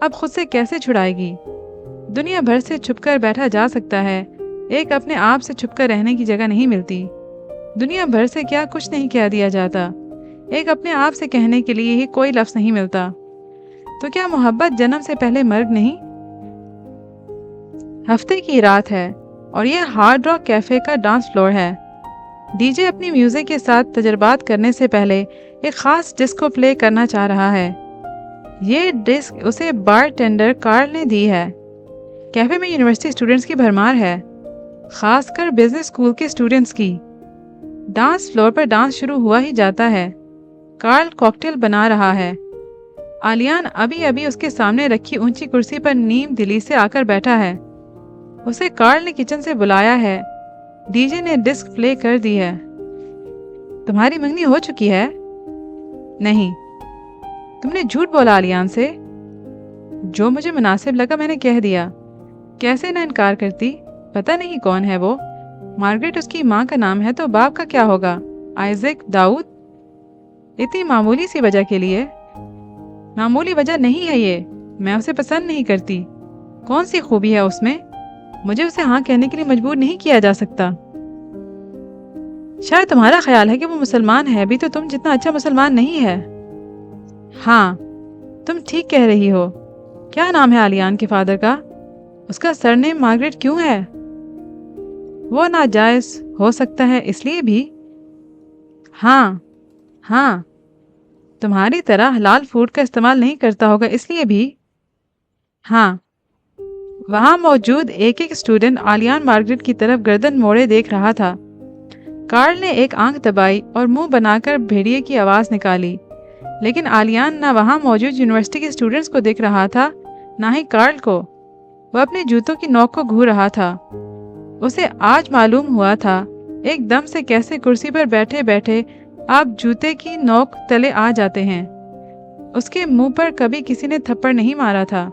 اب خود سے کیسے چھڑائے گی؟ دنیا بھر سے چھپ کر بیٹھا جا سکتا ہے، ایک اپنے آپ سے چھپ کر رہنے کی جگہ نہیں ملتی۔ دنیا بھر سے کیا کچھ نہیں کہہ دیا جاتا، ایک اپنے آپ سے کہنے کے لیے ہی کوئی لفظ نہیں ملتا۔ تو کیا محبت جنم سے پہلے مرگ نہیں؟ ہفتے کی رات ہے اور یہ ہارڈ راک کیفے کا ڈانس فلور ہے۔ ڈی جے اپنی میوزک کے ساتھ تجربات کرنے سے پہلے ایک خاص ڈسک کو پلے کرنا چاہ رہا ہے۔ یہ ڈسک اسے بار ٹینڈر کارل نے دی ہے۔ کیفے میں یونیورسٹی اسٹوڈنٹس کی بھرمار ہے، خاص کر بزنس اسکول کے اسٹوڈنٹس کی۔ ڈانس فلور پر ڈانس شروع ہوا ہی جاتا ہے۔ کارل کاکٹیل بنا رہا ہے۔ آلیان ابھی اس کے سامنے رکھی اونچی کرسی پر نیم دلی سے آ کر بیٹھا ہے۔ اسے کارل نے کچن سے بلایا ہے۔ ڈی جے نے ڈسک پلے کر دی ہے۔ تمہاری منگنی ہو چکی ہے؟ نہیں۔ تم نے جھوٹ بولا آلیان سے؟ جو مجھے مناسب لگا میں نے کہہ دیا۔ کیسے نہ انکار کرتی؟ پتہ نہیں کون ہے وہ۔ مارگریٹ اس کی ماں کا نام ہے تو باپ کا کیا ہوگا؟ آئزک، داؤد؟ اتنی معمولی سی وجہ کے لیے؟ معمولی وجہ نہیں ہے یہ، میں اسے پسند نہیں کرتی۔ کون سی خوبی ہے اس میں؟ مجھے اسے ہاں کہنے کے لیے مجبور نہیں کیا جا سکتا۔ شاید تمہارا خیال ہے کہ وہ مسلمان ہے بھی تو تم جتنا اچھا مسلمان نہیں ہے۔ ہاں، تم ٹھیک کہہ رہی ہو۔ کیا نام ہے آلیان کے فادر کا؟ اس کا سرنیم مارگریٹ کیوں ہے؟ وہ ناجائز ہو سکتا ہے اس لیے بھی؟ ہاں، تمہاری طرح حلال فوڈ کا استعمال نہیں کرتا ہوگا اس لیے بھی؟ ہاں۔ وہاں موجود ایک اسٹوڈنٹ آلیان مارگریٹ کی طرف گردن موڑے دیکھ رہا تھا۔ کارل نے ایک آنکھ دبائی اور منہ بنا کر بھیڑیے کی آواز نکالی، لیکن آلیان نہ وہاں موجود یونیورسٹی کے اسٹوڈنٹس کو دیکھ رہا تھا نہ ہی کارل کو۔ وہ اپنے جوتوں کی نوک کو گھو رہا تھا۔ اسے آج معلوم ہوا تھا ایک دم سے کیسے کرسی پر بیٹھے بیٹھے آپ جوتے کی نوک تلے آ جاتے ہیں۔ اس کے منہ پر کبھی کسی نے تھپڑ نہیں مارا تھا۔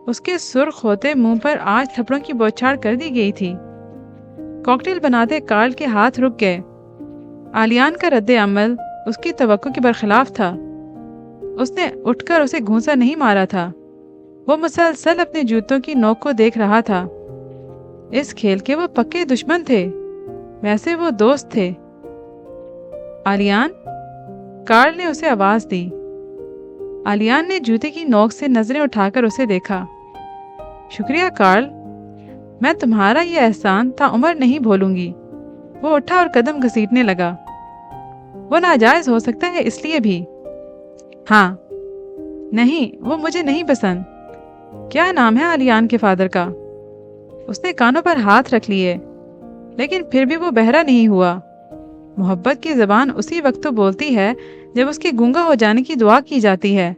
اس کے سرخ ہوتے منہ پر آج تھپڑوں کی بوچھاڑ کر دی گئی تھی۔ کاکٹیل بناتے کارل کے ہاتھ رک گئے۔ آلیان کا رد عمل اس کی توقع کے برخلاف تھا۔ اس نے اٹھ کر اسے گھونسا نہیں مارا تھا۔ وہ مسلسل اپنے جوتوں کی نوک کو دیکھ رہا تھا۔ اس کھیل کے وہ پکے دشمن تھے، ویسے وہ دوست تھے۔ آلیان، کارل نے اسے آواز دی۔ آلیان نے جوتے کی نوک سے نظریں اٹھا کر اسے دیکھا۔ شکریہ کارل، میں تمہارا یہ احسان تا عمر نہیں بھولوں گی۔ وہ اٹھا اور قدم گھسیٹنے لگا۔ وہ ناجائز ہو سکتا ہے اس لیے بھی؟ ہاں۔ نہیں، وہ مجھے نہیں پسند۔ کیا نام ہے آلیان کے فادر کا؟ اس نے کانوں پر ہاتھ رکھ لیے، لیکن پھر بھی وہ بہرا نہیں ہوا۔ محبت کی زبان اسی وقت تو بولتی ہے جب اس کے گونگا ہو جانے کی دعا کی جاتی ہے،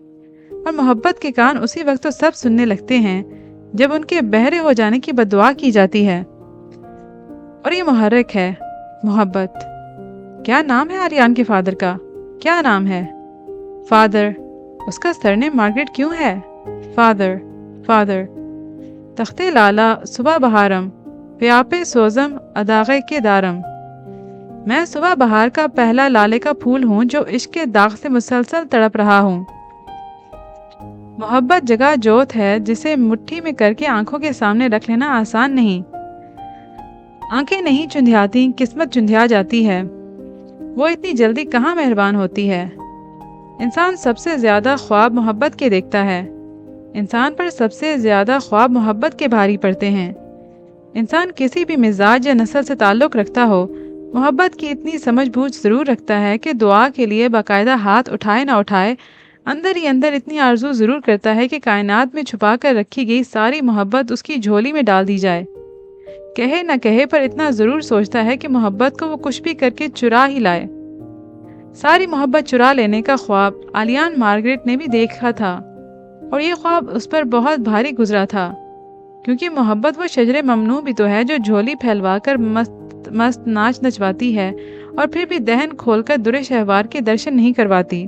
اور محبت کے کان اسی وقت تو سب سننے لگتے ہیں جب ان کے بہرے ہو جانے کی بد دعا کی جاتی ہے۔ اور یہ محرک ہے، محبت۔ کیا نام ہے آلیان کے فادر کا؟ کیا نام ہے؟ فادر۔ اس کا سرنیم مارگریٹ کیوں ہے؟ فادر۔ تختے لالا صبح بہارم، پیاپے سوزم اداغے کے دارم۔ میں صبح بہار کا پہلا لالے کا پھول ہوں جو عشق کے داغ سے مسلسل تڑپ رہا ہوں۔ محبت جگہ جوت ہے جسے مٹھی میں کر کے آنکھوں کے سامنے رکھ لینا آسان نہیں۔ آنکھیں نہیں چندھیاتی، قسمت چندھیا جاتی ہے۔ وہ اتنی جلدی کہاں مہربان ہوتی ہے۔ انسان سب سے زیادہ خواب محبت کے دیکھتا ہے۔ انسان پر سب سے زیادہ خواب محبت کے بھاری پڑتے ہیں۔ انسان کسی بھی مزاج یا نسل سے تعلق رکھتا ہو، محبت کی اتنی سمجھ بوجھ ضرور رکھتا ہے کہ دعا کے لیے باقاعدہ ہاتھ اٹھائے نہ اٹھائے، اندر ہی اندر اتنی آرزو ضرور کرتا ہے کہ کائنات میں چھپا کر رکھی گئی ساری محبت اس کی جھولی میں ڈال دی جائے۔ کہے نہ کہے پر اتنا ضرور سوچتا ہے کہ محبت کو وہ کچھ بھی کر کے چرا ہی لائے۔ ساری محبت چرا لینے کا خواب آلیان مارگریٹ نے بھی دیکھا تھا، اور یہ خواب اس پر بہت بھاری گزرا تھا، کیونکہ محبت وہ شجر ممنوع بھی تو ہے جو جھولی پھیلوا کر مست ناچ نچواتی ہے اور پھر بھی دہن کھول کر درے شہوار کے درشن نہیں کرواتی۔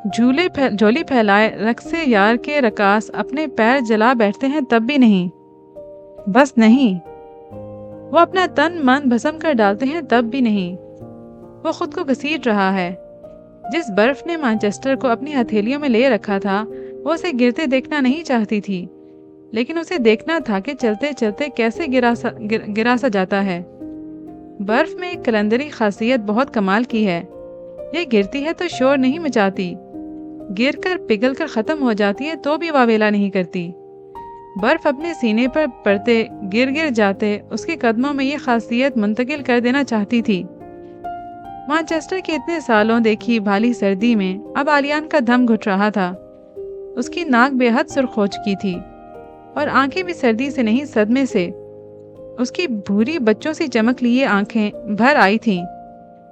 جھولی پھیلائے رقص یار کے رقاص اپنے پیر جلا بیٹھتے ہیں تب بھی نہیں، بس نہیں، وہ اپنا تن من بھسم کر ڈالتے ہیں تب بھی نہیں۔ وہ خود کو گھسیٹ رہا ہے۔ جس برف نے مانچسٹر کو اپنی ہتھیلیوں میں لے رکھا تھا وہ اسے گرتے دیکھنا نہیں چاہتی تھی، لیکن اسے دیکھنا تھا کہ چلتے چلتے کیسے گرا سا جاتا ہے۔ برف میں ایک کلندری خاصیت بہت کمال کی ہے، یہ گرتی ہے تو شور نہیں مچاتی، گر کر پگھل کر ختم ہو جاتی ہے تو بھی واویلا نہیں کرتی۔ برف اپنے سینے پر پڑتے گر جاتے اس کے قدموں میں یہ خاصیت منتقل کر دینا چاہتی تھی۔ مانچسٹر کے اتنے سالوں دیکھی بھالی سردی میں اب آلیان کا دم گھٹ رہا تھا۔ اس کی ناک بے حد سرخ ہو چکی تھی اور آنکھیں بھی سردی سے نہیں صدمے سے۔ اس کی بھوری بچوں سی چمک لیے آنکھیں بھر آئی تھیں۔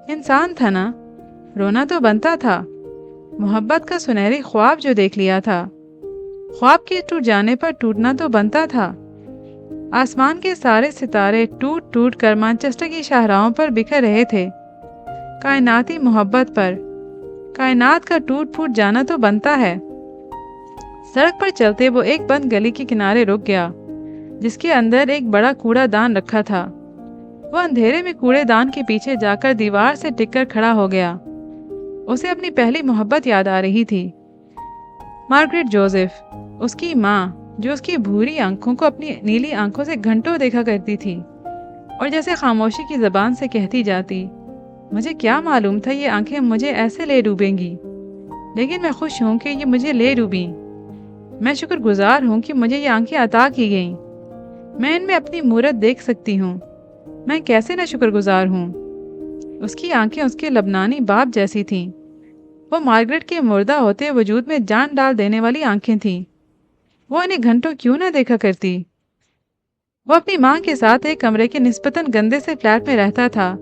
انسان تھا نا، رونا تو بنتا تھا۔ محبت کا سنہری خواب جو دیکھ لیا تھا، خواب کے ٹوٹ جانے پر ٹوٹنا تو بنتا تھا۔ آسمان کے سارے ستارے ٹوٹ ٹوٹ کر مانچسٹر کی شاہراہوں پر بکھر رہے تھے۔ کائناتی محبت پر کائنات کا ٹوٹ پھوٹ جانا تو بنتا ہے۔ سڑک پر چلتے وہ ایک بند گلی کے کنارے رک گیا جس کے اندر ایک بڑا کوڑا دان رکھا تھا۔ وہ اندھیرے میں کوڑے دان کے پیچھے جا کر دیوار سے ٹک کر کھڑا ہو گیا۔ اسے اپنی پہلی محبت یاد آ رہی تھی، مارگریٹ جوزف، اس کی ماں جو اس کی بھوری آنکھوں کو اپنی نیلی آنکھوں سے گھنٹوں دیکھا کرتی تھی اور جیسے خاموشی کی زبان سے کہتی جاتی، مجھے کیا معلوم تھا یہ آنکھیں مجھے ایسے لے ڈوبیں گی، لیکن میں خوش ہوں کہ یہ مجھے لے ڈوبیں۔ میں شکر گزار ہوں کہ مجھے یہ آنکھیں عطا کی گئیں۔ میں ان میں اپنی مورت دیکھ سکتی ہوں، میں کیسے نہ شکر گزار ہوں۔ اس کی آنکھیں اس کے لبنانی باپ جیسی تھیں۔ وہ مارگریٹ کے مردہ ہوتے وجود میں جان ڈال دینے والی آنکھیں تھیں۔ وہ انہیں گھنٹوں کیوں نہ دیکھا کرتی۔ وہ اپنی ماں کے ساتھ ایک کمرے کے نسبتاً گندے سے فلیٹ میں رہتا تھا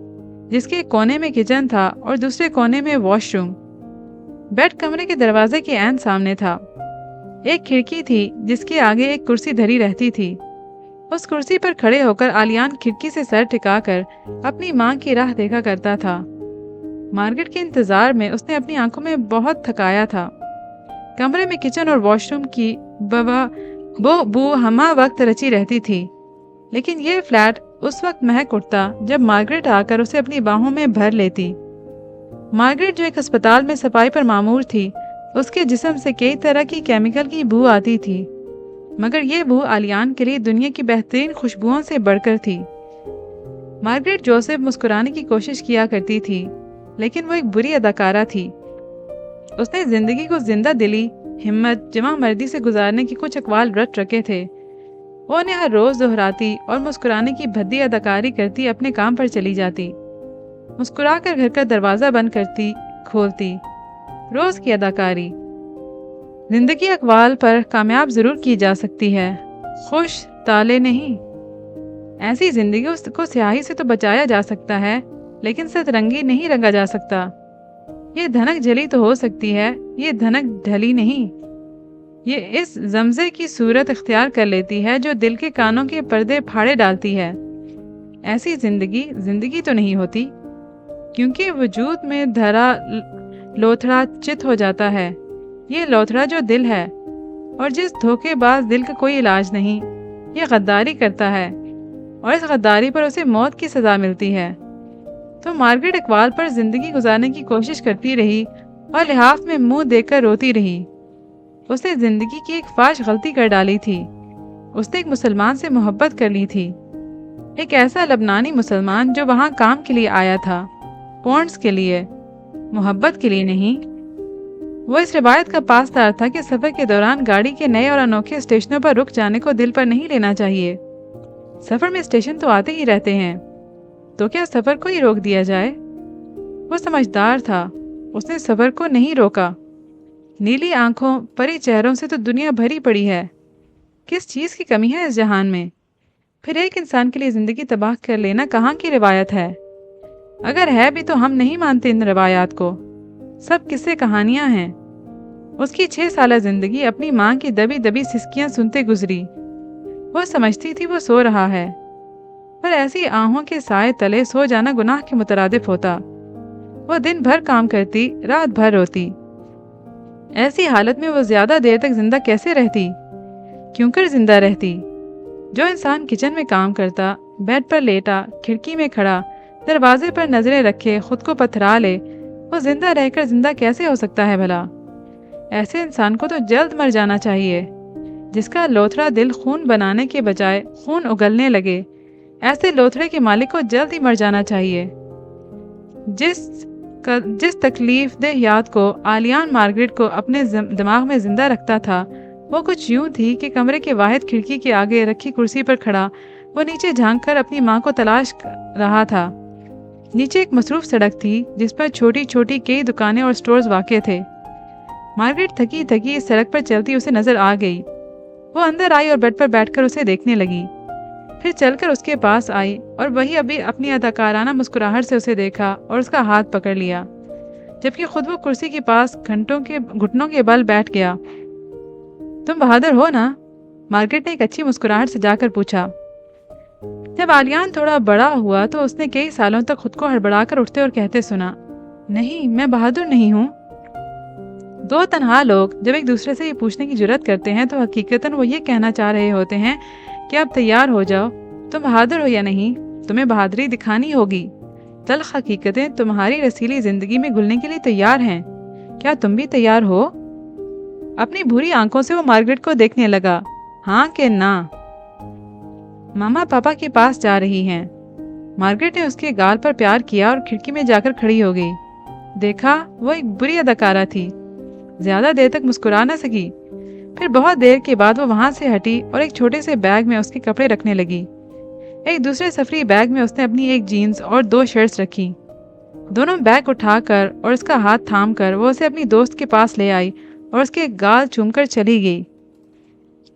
جس کے کونے میں کچن تھا اور دوسرے کونے میں واش روم۔ بیڈ کمرے کے دروازے کے عین سامنے تھا۔ ایک کھڑکی تھی جس کے آگے ایک کرسی دھری رہتی تھی۔ اس کرسی پر کھڑے ہو کر آلیان کھڑکی سے سر ٹکا کر اپنی ماں کی راہ دیکھا کرتا تھا۔ مارگریٹ کے انتظار میں اس نے اپنی آنکھوں میں بہت تھکایا تھا۔ کمرے میں کچن اور واش روم کی بو ہمہ وقت رچی رہتی تھی، لیکن یہ فلیٹ اس وقت مہک اٹھتا جب مارگریٹ آ کر اسے اپنی باہوں میں بھر لیتی۔ مارگریٹ جو ایک ہسپتال میں صفائی پر مامور تھی، اس کے جسم سے کئی طرح کی کیمیکل کی بو آتی تھی، مگر یہ بو آلیان کے لیے دنیا کی بہترین خوشبوؤں سے بڑھ کر تھی۔ مارگریٹ جوزف مسکرانے کی کوشش کیا کرتی تھی، لیکن وہ ایک بری اداکارہ تھی۔ اس نے زندگی کو زندہ دلی، ہمت، جمع مردی سے گزارنے کے کچھ اقوال رٹ رکھے تھے۔ وہ انہیں ہر روز دہراتی اور مسکرانے کی بھدی اداکاری کرتی اپنے کام پر چلی جاتی۔ مسکرا کر گھر کا دروازہ بند کرتی کھولتی، روز کی اداکاری۔ زندگی اقوال پر کامیاب ضرور کی جا سکتی ہے، خوش تالے نہیں۔ ایسی زندگی کو سیاہی سے تو بچایا جا سکتا ہے، لیکن سترنگی نہیں رنگا جا سکتا۔ یہ دھنک جلی تو ہو سکتی ہے، یہ دھنک ڈھلی نہیں۔ یہ اس زمزے کی صورت اختیار کر لیتی ہے جو دل کے کانوں کے پردے پھاڑے ڈالتی ہے۔ ایسی زندگی تو نہیں ہوتی، کیونکہ وجود میں دھرا لوتھڑا چت ہو جاتا ہے۔ یہ لوتھڑا جو دل ہے، اور جس دھوکے باز دل کا کوئی علاج نہیں، یہ غداری کرتا ہے، اور اس غداری پر اسے موت کی سزا ملتی ہے۔ تو مارگریٹ اقبال پر زندگی گزارنے کی کوشش کرتی رہی اور لحاف میں منہ دیکھ کر روتی رہی۔ اس نے زندگی کی ایک فاش غلطی کر ڈالی تھی۔ اس نے ایک مسلمان سے محبت کر لی تھی، ایک ایسا لبنانی مسلمان جو وہاں کام کے لیے آیا تھا، پونڈز کے لیے، محبت کے لیے نہیں۔ وہ اس روایت کا پاسدار تھا کہ سفر کے دوران گاڑی کے نئے اور انوکھے اسٹیشنوں پر رک جانے کو دل پر نہیں لینا چاہیے۔ سفر میں اسٹیشن تو آتے ہی رہتے ہیں، تو کیا سفر کو ہی روک دیا جائے؟ وہ سمجھدار تھا، اس نے سفر کو نہیں روکا۔ نیلی آنکھوں، پری چہروں سے تو دنیا بھری پڑی ہے، کس چیز کی کمی ہے اس جہان میں؟ پھر ایک انسان کے لیے زندگی تباہ کر لینا کہاں کی روایت ہے؟ اگر ہے بھی تو ہم نہیں مانتے ان روایات کو، سب قصے کہانیاں ہیں۔ اس کی 6 سالہ زندگی اپنی ماں کی دبی دبی سسکیاں سنتے گزری۔ وہ سمجھتی تھی وہ سو رہا ہے، پر ایسی آہوں کے سائے تلے سو جانا گناہ کے مترادف ہوتا۔ وہ دن بھر کام کرتی، رات بھر روتی۔ ایسی حالت میں وہ زیادہ دیر تک زندہ کیسے رہتی؟ کیوں کر زندہ رہتی؟ جو انسان کچن میں کام کرتا، بیڈ پر لیٹا، کھڑکی میں کھڑا، دروازے پر نظریں رکھے، خود کو پتھرا لے، وہ زندہ رہ کر زندہ کیسے ہو سکتا ہے بھلا؟ ایسے انسان کو تو جلد مر جانا چاہیے۔ جس کا لوتھڑا دل خون بنانے کے بجائے خون اگلنے لگے، ایسے لوتھڑے کے مالک کو جلد ہی مر جانا چاہیے۔ جس تکلیف دہ یاد کو آلیان مارگریٹ کو اپنے دماغ میں زندہ رکھتا تھا، وہ کچھ یوں تھی کہ کمرے کے واحد کھڑکی کے آگے رکھی کرسی پر کھڑا وہ نیچے جھانک کر اپنی ماں کو تلاش رہا تھا۔ نیچے ایک مصروف سڑک تھی جس پر چھوٹی چھوٹی کئی دکانیں اور سٹورز واقع تھے۔ مارگریٹ تھکی تھکی اس سڑک پر چلتی اسے نظر آ گئی۔ وہ اندر آئی اور بیڈ پر بیٹھ کر اسے دیکھنے لگی، پھر چل کر اس کے پاس آئی اور وہی ابھی اپنی اداکارانہ مسکراہٹ سے اسے دیکھا اور اس کا ہاتھ پکڑ لیا، جبکہ خود وہ کرسی کے پاس گھٹنوں کے بل بیٹھ گیا۔ تم بہادر ہو نا؟ مارگریٹ نے ایک اچھی مسکراہٹ سے جا کر پوچھا۔ جب آلیان تھوڑا بڑا ہوا تو اس نے کئی سالوں تک خود کو ہڑبڑا کر اٹھتے اور کہتے سنا، نہیں، میں بہادر نہیں ہوں۔ دو تنہا لوگ جب ایک دوسرے سے یہ پوچھنے کی جرات کرتے ہیں تو حقیقتاً وہ یہ کہنا چاہ رہے ہوتے ہیں کہ اب تیار ہو جاؤ، تم بہادر ہو یا نہیں، تمہیں بہادری دکھانی ہوگی۔ تلخ حقیقتیں تمہاری رسیلی زندگی میں گھلنے کے لیے تیار ہیں، کیا تم بھی تیار ہو؟ اپنی بھوری آنکھوں سے وہ مارگریٹ کو دیکھنے لگا، ہاں کہ نہ؟ ماما پاپا کے پاس جا رہی ہیں۔ مارگریٹ نے اس کے گال پر پیار کیا اور کھڑکی میں جا کر کھڑی ہو گئی۔ دیکھا، وہ ایک بری اداکارہ تھی، زیادہ دیر تک مسکرا نہ سکی۔ پھر بہت دیر کے بعد وہ وہاں سے ہٹی اور ایک چھوٹے سے بیگ میں اس کے کپڑے رکھنے لگی۔ ایک دوسرے سفری بیگ میں اس نے اپنی ایک جینز اور 2 شرٹس رکھی۔ دونوں بیگ اٹھا کر اور اس کا ہاتھ تھام کر وہ اسے اپنی دوست کے پاس لے آئی اور اس کے گال چوم کر چلی گئی۔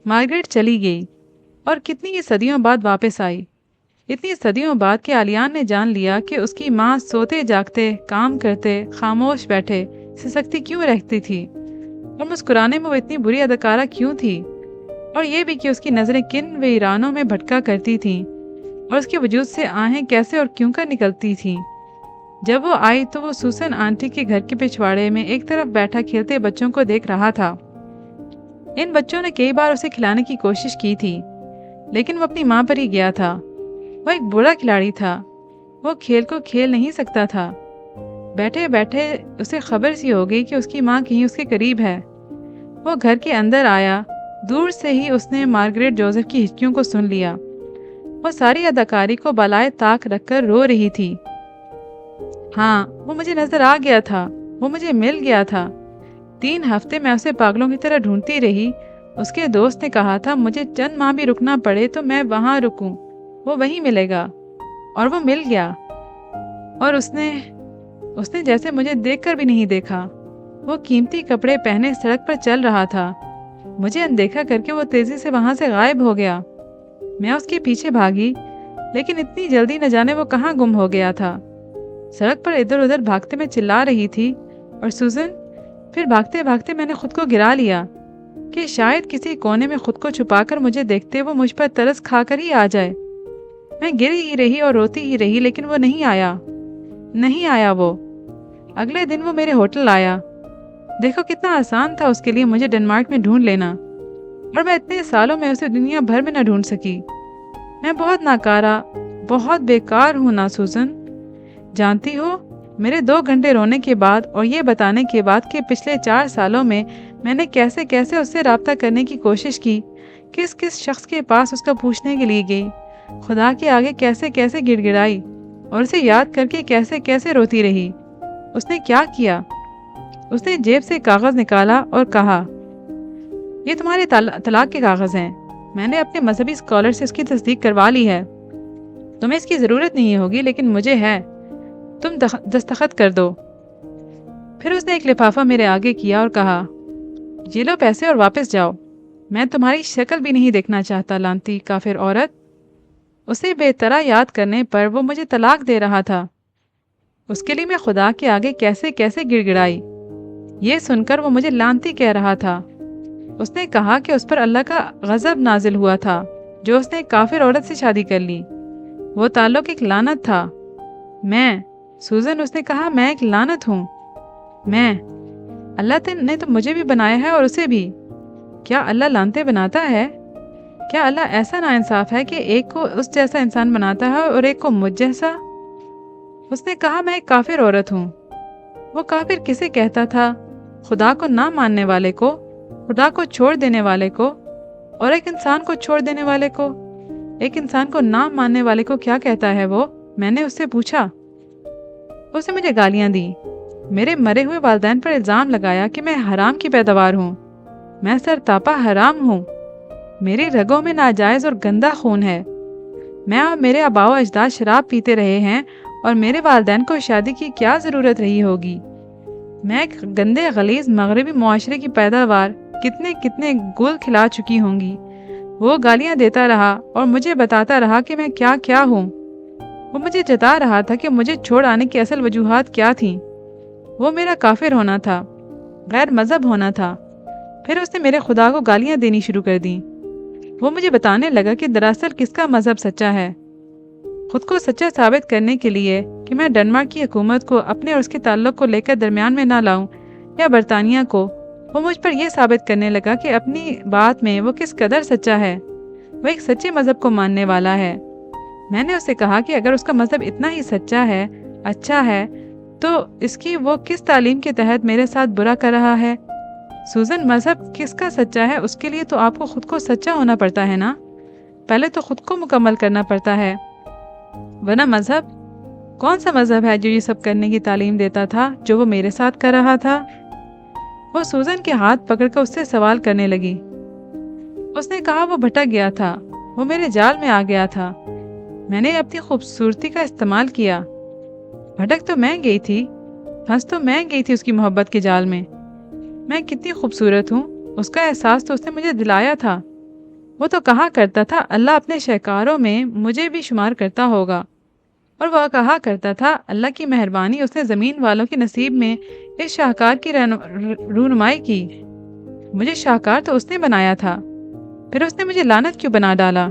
مارگریٹ چلی گئی اور کتنی ہی صدیوں بعد واپس آئی، اتنی صدیوں بعد کہ آلیان نے جان لیا کہ اس کی ماں سوتے جاگتے، کام کرتے، خاموش بیٹھے سسکتی کیوں رہتی تھی، اور مسکرانے میں وہ اتنی بری اداکارہ کیوں تھی، اور یہ بھی کہ اس کی نظریں کن ویرانوں میں بھٹکا کرتی تھیں اور اس کے وجود سے آہیں کیسے اور کیوں کر نکلتی تھیں۔ جب وہ آئی تو وہ سوسن آنٹی کے گھر کے پچھواڑے میں ایک طرف بیٹھا کھیلتے بچوں کو دیکھ رہا تھا۔ ان بچوں نے کئی بار اسے کھلانے کی کوشش کی تھی، لیکن وہ اپنی ماں پر ہی گیا تھا۔ وہ ایک برا کھلاڑی تھا، وہ کھیل کو کھیل نہیں سکتا تھا۔ بیٹھے بیٹھے اسے خبر سی ہو گئی کہ اس کی ماں کہیں اس کے قریب ہے۔ وہ گھر کے اندر آیا، دور سے ہی اس نے مارگریٹ جوزف کی ہچکیوں کو سن لیا۔ وہ ساری اداکاری کو بالائے طاق رکھ کر رو رہی تھی۔ ہاں، وہ مجھے نظر آ گیا تھا، وہ مجھے مل گیا تھا۔ 3 ہفتے میں اسے پاگلوں کی طرح ڈھونڈتی رہی۔ اس کے دوست نے کہا تھا مجھے چند ماہ بھی رکنا پڑے تو میں وہاں رکوں، وہ وہیں ملے گا، اور وہ مل گیا۔ اور اس نے جیسے مجھے دیکھ کر بھی نہیں دیکھا۔ وہ قیمتی کپڑے پہنے سڑک پر چل رہا تھا، مجھے اندیکھا کر کے وہ تیزی سے وہاں سے غائب ہو گیا۔ میں اس کے پیچھے بھاگی، لیکن اتنی جلدی نہ جانے وہ کہاں گم ہو گیا تھا۔ سڑک پر ادھر ادھر بھاگتے میں چلا رہی تھی، اور سوزن، پھر بھاگتے بھاگتے میں نے خود کو گرا لیا کہ شاید کسی کونے میں خود کو چھپا کر مجھے دیکھتے وہ مجھ پر ترس کھا کر ہی آ جائے۔ میں گری ہی رہی اور روتی ہی رہی، لیکن وہ نہیں آیا وہ۔ اگلے دن وہ میرے ہوٹل آیا۔ دیکھو کتنا آسان تھا اس کے لیے مجھے ڈنمارک میں ڈھونڈ لینا، اور میں اتنے سالوں میں اسے دنیا بھر میں نہ ڈھونڈ سکی۔ میں بہت ناکارہ، بہت بیکار ہوں نا سوزن۔ جانتی ہو، میرے 2 گھنٹے رونے کے بعد اور یہ بتانے کے بعد کہ پچھلے 4 سالوں میں میں نے کیسے کیسے اس سے رابطہ کرنے کی کوشش کی، کس کس شخص کے پاس اس کا پوچھنے کے لیے گئی، خدا کے آگے کیسے کیسے گڑ گڑائی اور اسے یاد کر کے کیسے کیسے روتی رہی، اس نے کیا کیا؟ اس نے جیب سے کاغذ نکالا اور کہا، یہ تمہارے طلاق کے کاغذ ہیں، میں نے اپنے مذہبی اسکالر سے اس کی تصدیق کروا لی ہے، تمہیں اس کی ضرورت نہیں ہوگی لیکن مجھے ہے، تم دستخط کر دو۔ پھر اس نے ایک لفافہ میرے آگے کیا اور کہا، یہ لو پیسے اور واپس جاؤ، میں تمہاری شکل بھی نہیں دیکھنا چاہتا، لعنتی کافر عورت۔ اسے بے طرح یاد کرنے پر وہ مجھے طلاق دے رہا تھا، اس کے لیے میں خدا کے آگے کیسے کیسے گڑ گڑائی، یہ سن کر وہ مجھے لعنتی کہہ رہا تھا۔ اس نے کہا کہ اس پر اللہ کا غضب نازل ہوا تھا جو اس نے ایک کافر عورت سے شادی کر لی، وہ تعلق ایک لعنت تھا۔ سوزن، اس نے کہا، میں ایک لعنت ہوں، اللہ نے تو مجھے بھی بنایا ہے اور اسے بھی۔ کیا اللہ لعنتیں بناتا ہے؟ کیا اللہ ایسا ناانصاف ہے کہ ایک کو اس جیسا انسان بناتا ہے اور ایک کو مجھ جیسا؟ اس نے کہا، میں ایک کافر عورت ہوں۔ وہ کافر کسے کہتا تھا؟ خدا کو نہ ماننے والے کو، خدا کو چھوڑ دینے والے کو، اور ایک انسان کو چھوڑ دینے والے کو۔ ایک انسان کو نہ ماننے والے کو کیا کہتا ہے وہ؟ میں نے اس سے پوچھا۔ اس نے مجھے گالیاں دی، میرے مرے ہوئے والدین پر الزام لگایا کہ میں حرام کی پیداوار ہوں، میں سرتاپا حرام ہوں، میری رگوں میں ناجائز اور گندا خون ہے، میں اور میرے آباء و اجداد شراب پیتے رہے ہیں اور میرے والدین کو شادی کی کیا ضرورت رہی ہوگی، میں ایک گندے غلیظ مغربی معاشرے کی پیداوار کتنے کتنے گل کھلا چکی ہوں گی۔ وہ گالیاں دیتا رہا اور مجھے بتاتا رہا کہ میں کیا کیا ہوں۔ وہ مجھے جتا رہا تھا کہ مجھے چھوڑ آنے کی اصل وجوہات کیا تھیں۔ وہ میرا کافر ہونا تھا، غیر مذہب ہونا تھا۔ پھر اس نے میرے خدا کو گالیاں دینی شروع کر دیں۔ وہ مجھے بتانے لگا کہ دراصل کس کا مذہب سچا ہے۔ خود کو سچا ثابت کرنے کے لیے کہ میں ڈنمارک کی حکومت کو اپنے اور اس کے تعلق کو لے کر درمیان میں نہ لاؤں یا برطانیہ کو، وہ مجھ پر یہ ثابت کرنے لگا کہ اپنی بات میں وہ کس قدر سچا ہے، وہ ایک سچے مذہب کو ماننے والا ہے۔ میں نے اسے کہا کہ اگر اس کا مذہب اتنا ہی سچا ہے، اچھا ہے، تو اس کی وہ کس تعلیم کے تحت میرے ساتھ برا کر رہا ہے؟ سوزن، مذہب کس کا سچا ہے اس کے لیے تو آپ کو خود کو سچا ہونا پڑتا ہے نا، پہلے تو خود کو مکمل کرنا پڑتا ہے، ورنہ مذہب کون سا مذہب ہے جو یہ سب کرنے کی تعلیم دیتا تھا جو وہ میرے ساتھ کر رہا تھا؟ وہ سوزن کے ہاتھ پکڑ کر اس سے سوال کرنے لگی۔ اس نے کہا وہ بھٹک گیا تھا، وہ میرے جال میں آ گیا تھا، میں نے اپنی خوبصورتی کا استعمال کیا، بھٹک تو میں گئی تھی، پھنس تو میں گئی تھی اس کی محبت کے جال میں۔ میں کتنی خوبصورت ہوں، اس کا احساس تو اس نے مجھے دلایا تھا۔ وہ تو کہا کرتا تھا اللہ اپنے شہکاروں میں مجھے بھی شمار کرتا ہوگا، اور وہ کہا کرتا تھا اللہ کی مہربانی اس نے زمین والوں کے نصیب میں اس شاہکار کی رونمائی کی، مجھے شاہکار تو اس نے بنایا تھا، پھر اس نے مجھے لعنت کیوں بنا ڈالا؟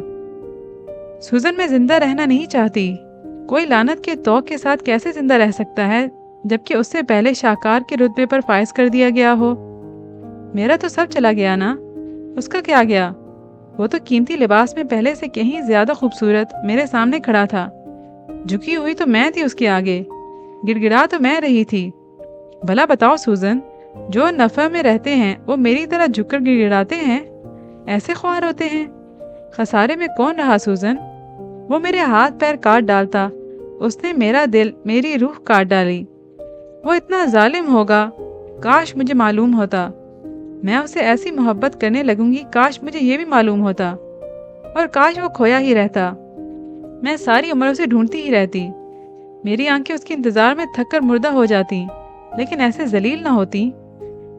سوزن، میں زندہ رہنا نہیں چاہتی۔ کوئی لعنت کے توق کے ساتھ کیسے زندہ رہ سکتا ہے جبکہ اس سے پہلے شاہکار کے رتبے پر فائز کر دیا گیا ہو؟ میرا تو سب چلا گیا نا، اس کا کیا گیا؟ وہ تو قیمتی لباس میں پہلے سے کہیں زیادہ خوبصورت میرے سامنے کھڑا تھا، جھکی ہوئی تو میں تھی اس کے آگے، گڑ گڑا تو میں رہی تھی۔ بھلا بتاؤ سوزن، جو نفع میں رہتے ہیں وہ میری طرح جھک کر گڑ گڑاتے ہیں، ایسے خوار ہوتے ہیں؟ خسارے میں کون رہا سوزن؟ وہ میرے ہاتھ پیر کاٹ ڈالتا، اس نے میرا دل، میری روح کاٹ ڈالی۔ وہ اتنا ظالم ہوگا، کاش مجھے معلوم ہوتا، میں اسے ایسی محبت کرنے لگوں گی، کاش مجھے یہ بھی معلوم ہوتا، اور کاش وہ کھویا ہی رہتا، میں ساری عمر اسے ڈھونڈتی ہی رہتی، میری آنکھیں اس کے انتظار میں تھک کر مردہ ہو جاتی لیکن ایسے ذلیل نہ ہوتی،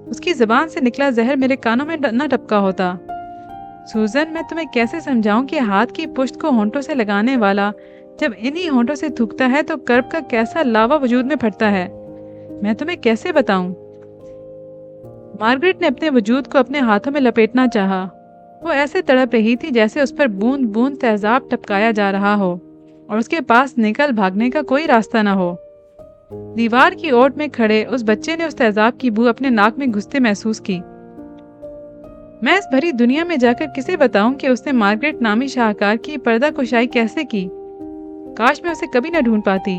اس کی زبان سے نکلا زہر میرے کانوں میں نہ ٹپکا ہوتا۔ سوزن، میں تمہیں کیسے سمجھاؤں کہ ہاتھ کی پشت کو ہونٹوں سے لگانے والا جب انہی ہونٹوں سے تھوکتا ہے تو کرب کا کیسا لاوا وجود میں پھٹتا ہے، میں تمہیں کیسے بتاؤں؟ مارگریٹ نے اپنے وجود کو اپنے ہاتھوں میں لپیٹنا چاہا، وہ ایسے تڑپ رہی تھی جیسے اس پر بوند بوند تیزاب ٹپکایا جا رہا ہو اور اس کے پاس نکل بھاگنے کا کوئی راستہ نہ ہو۔ دیوار کی اوٹ میں کھڑے اس بچے نے اس تیزاب کی بو اپنے ناک میں گھستے محسوس کی۔ میں اس بھری دنیا میں جا کر کسے بتاؤں کہ اس نے مارگریٹ نامی شاہکار کی پردہ کشائی کیسے کی؟ کاش میں اسے کبھی نہ ڈھونڈ پاتی،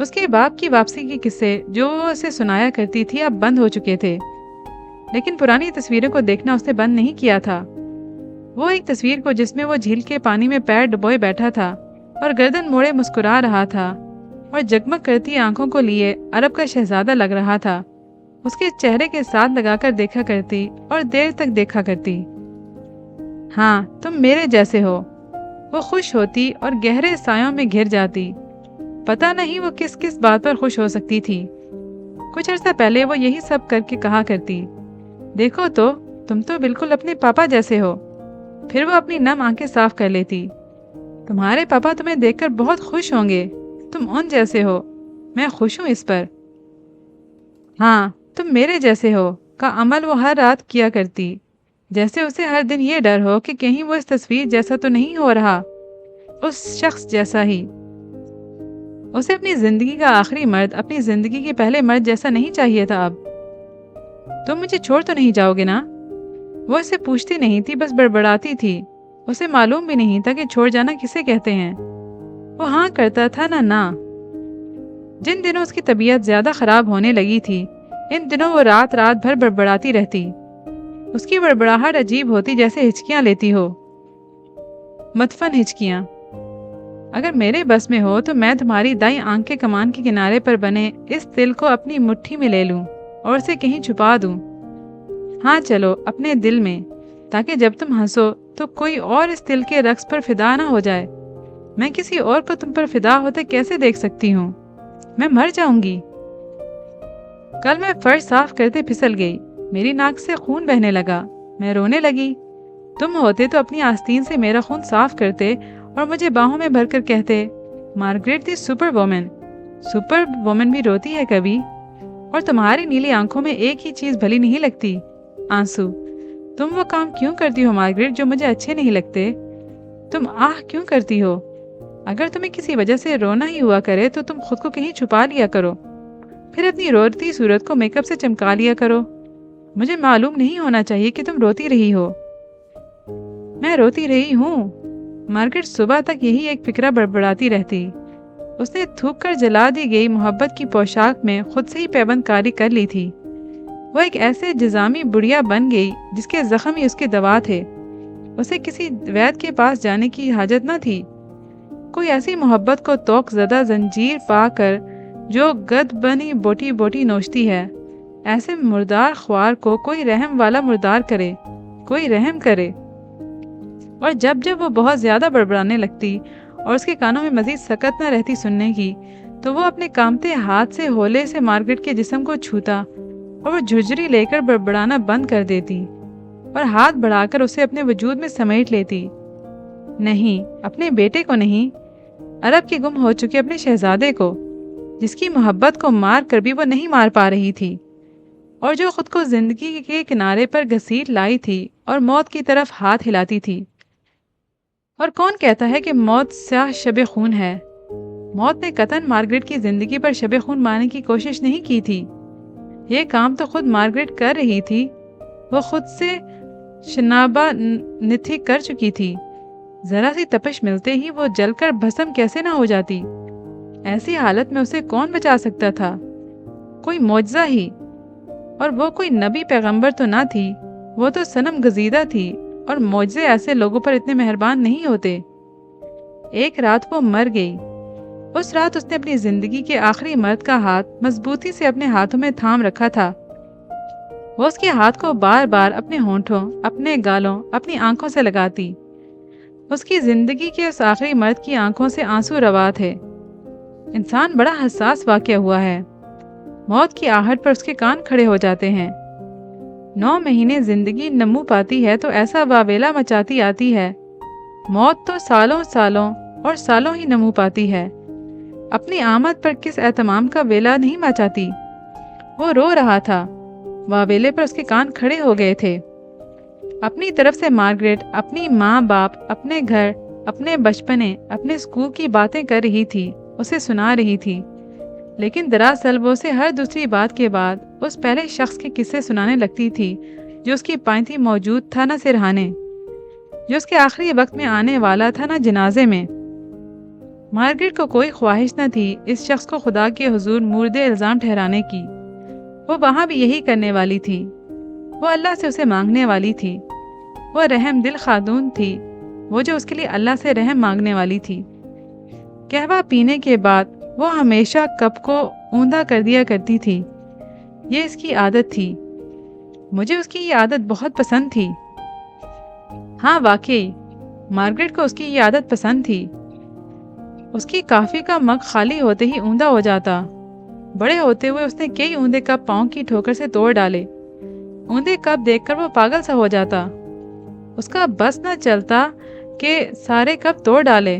اس کے باپ کی واپسی کے قصے جو وہ اسے سنایا کرتی تھی اب بند ہو چکے تھے، لیکن پرانی تصویروں کو دیکھنا اس نے بند نہیں کیا تھا۔ وہ ایک تصویر کو جس میں وہ جھیل کے پانی میں پیر ڈبوئے بیٹھا تھا اور گردن موڑے مسکرا رہا تھا اور جگمگ کرتی آنکھوں کو لیے عرب کا شہزادہ لگ رہا تھا، اس کے چہرے کے ساتھ لگا کر دیکھا کرتی اور دیر تک دیکھا کرتی۔ ہاں تم میرے جیسے ہو، وہ خوش ہوتی اور گہرے سایوں میں گھر جاتی۔ پتہ نہیں وہ کس کس بات پر خوش ہو سکتی تھی۔ کچھ عرصہ پہلے وہ یہی سب کر کے کہا کرتی، دیکھو تو تم تو بالکل اپنے پاپا جیسے ہو۔ پھر وہ اپنی نم آنکھیں صاف کر لیتی، تمہارے پاپا تمہیں دیکھ کر بہت خوش ہوں گے، تم ان جیسے ہو، میں خوش ہوں اس پر۔ ہاں تم میرے جیسے ہو کا عمل وہ ہر رات کیا کرتی، جیسے اسے ہر دن یہ ڈر ہو کہ کہیں وہ اس تصویر جیسا تو نہیں ہو رہا، اس شخص جیسا ہی۔ اسے اپنی زندگی کا آخری مرد، اپنی زندگی کے پہلے مرد جیسا نہیں چاہیے تھا۔ اب تم مجھے چھوڑ تو نہیں جاؤ گے نا؟ وہ اسے پوچھتی نہیں تھی، بس بڑبڑاتی تھی۔ اسے معلوم بھی نہیں تھا کہ چھوڑ جانا کسے کہتے ہیں۔ وہ ہاں کرتا تھا نہ۔ جن دنوں اس کی طبیعت زیادہ خراب ہونے لگی تھی، ان دنوں وہ رات رات بھر بڑبڑاتی رہتی۔ اس کی بڑبڑاہٹ عجیب ہوتی، جیسے ہچکیاں لیتی ہو، مدفن ہچکیاں۔ اگر میرے بس میں ہو تو میں تمہاری دائیں آنکھ کے کمان کے کنارے پر بنے اس دل کو اپنی مٹھی میں لے لوں اور اسے کہیں چھپا دوں۔ ہاں چلو اپنے دل میں، تاکہ جب تم ہنسو تو کوئی اور اس دل کے رقص پر فدا نہ ہو جائے۔ میں کسی اور کو تم پر فدا ہوتے کیسے دیکھ سکتی ہوں؟ میں مر جاؤں گی۔ کل میں فرش صاف کرتے پھسل گئی، میری ناک سے خون بہنے لگا، میں رونے لگی۔ تم ہوتے تو اپنی آستین سے میرا خون صاف کرتے اور مجھے باہوں میں بھر کر کہتے، مارگریٹ دی سپر وومن۔ سپر وومن بھی روتی ہے کبھی، اور تمہاری نیلی آنکھوں میں ایک ہی چیز بھلی نہیں لگتی، آنسو۔ تم وہ کام کیوں کرتی ہو مارگریٹ جو مجھے اچھے نہیں لگتے؟ تم آہ کیوں کرتی ہو؟ اگر تمہیں کسی وجہ سے رونا ہی ہوا کرے تو تم خود کو کہیں چھپا لیا کرو، پھر اپنی روتی صورت کو میک اپ سے چمکا لیا کرو۔ مجھے معلوم نہیں ہونا چاہیے کہ تم روتی رہی ہو۔ میں روتی رہی ہوں۔ مارگریٹ صبح تک یہی ایک فکرہ بڑبڑاتی رہتی۔ اس نے تھوک کر جلا دی گئی محبت کی پوشاک میں خود سے ہی پیوند کاری کر لی تھی۔ وہ ایک ایسے جزامی بڑیا بن گئی جس کے زخم ہی اس کی دوا تھے۔ اسے کسی وید کے پاس جانے کی حاجت نہ تھی۔ کوئی ایسی محبت کو توق زدہ زنجیر پا کر جو گد بنی بوٹی بوٹی نوچتی ہے، ایسے مردار خوار کو کوئی رحم والا مردار کرے، کوئی رحم کرے۔ اور جب جب وہ بہت زیادہ بڑبڑانے لگتی اور اس کے کانوں میں مزید سکت نہ رہتی سننے کی، تو وہ اپنے کامتے ہاتھ سے ہولے سے مارگریٹ کے جسم کو چھوتا اور وہ جھجری لے کر بڑبڑانا بند کر دیتی اور ہاتھ بڑھا کر اسے اپنے وجود میں سمیٹ لیتی۔ نہیں، اپنے بیٹے کو نہیں، عرب کے گم ہو چکے اپنے شہزادے کو، جس کی محبت کو مار کر بھی وہ نہیں مار پا رہی تھی، اور جو خود کو زندگی کے کنارے پر گھسیٹ لائی تھی اور موت کی طرف ہاتھ ہلاتی تھی۔ اور کون کہتا ہے کہ موت سیاہ شب خون ہے؟ موت نے قطعاً مارگریٹ کی زندگی پر شب خون مارنے کی کوشش نہیں کی تھی۔ یہ کام تو خود مارگریٹ کر رہی تھی۔ وہ خود سے شنابہ نتھی کر چکی تھی۔ ذرا سی تپش ملتے ہی وہ جل کر بھسم کیسے نہ ہو جاتی؟ ایسی حالت میں اسے کون بچا سکتا تھا؟ کوئی معجزہ ہی، اور وہ کوئی نبی پیغمبر تو نہ تھی، وہ تو صنم گزیدہ تھی، اور معجزے ایسے لوگوں پر اتنے مہربان نہیں ہوتے۔ ایک رات وہ مر گئی۔ اس رات اس نے اپنی زندگی کے آخری مرد کا ہاتھ مضبوطی سے اپنے ہاتھوں میں تھام رکھا تھا۔ وہ اس کے ہاتھ کو بار بار اپنے ہونٹوں، اپنے گالوں، اپنی آنکھوں سے لگاتی۔ اس کی زندگی کے اس آخری مرد کی آنکھوں سے آنسو روا تھے۔ انسان بڑا حساس واقع ہوا ہے۔ موت کی آہٹ پر اس کے کان کھڑے ہو جاتے ہیں۔ 9 مہینے زندگی نمو پاتی ہے تو ایسا واویلا مچاتی آتی ہے۔ موت تو سالوں سالوں اور سالوں ہی نمو پاتی ہے، اپنی آمد پر کس اہتمام کا ویلا نہیں مچاتی۔ وہ رو رہا تھا، واویلے پر اس کے کان کھڑے ہو گئے تھے۔ اپنی طرف سے مارگریٹ اپنی ماں باپ، اپنے گھر، اپنے بچپنے، اپنے اسکول کی باتیں کر رہی تھی، اسے سنا رہی تھی، لیکن دراصل وہ اسے ہر دوسری بات کے بعد اس پہلے شخص کے قصے سنانے لگتی تھی جو اس کی پائنتی موجود تھا نہ سرہانے، جو اس کے آخری وقت میں آنے والا تھا نہ جنازے میں۔ مارگریٹ کو کوئی خواہش نہ تھی اس شخص کو خدا کے حضور مورد الزام ٹھہرانے کی۔ وہ وہاں بھی یہی کرنے والی تھی۔ وہ اللہ سے اسے مانگنے والی تھی۔ وہ رحم دل خاتون تھی، وہ جو اس کے لیے اللہ سے رحم مانگنے والی تھی۔ قہوہ پینے کے بعد وہ ہمیشہ کپ کو اوندا کر دیا کرتی تھی۔ یہ اس کی عادت تھی۔ مجھے اس کی یہ عادت بہت پسند تھی۔ ہاں واقعی، مارگریٹ کو اس کی یہ عادت پسند تھی۔ اس کی کافی کا مگ خالی ہوتے ہی اوندا ہو جاتا۔ بڑے ہوتے ہوئے اس نے کئی اوندے کپ پاؤں کی ٹھوکر سے توڑ ڈالے۔ اوندے کپ دیکھ کر وہ پاگل سا ہو جاتا۔ اس کا بس نہ چلتا کہ سارے کپ توڑ ڈالے۔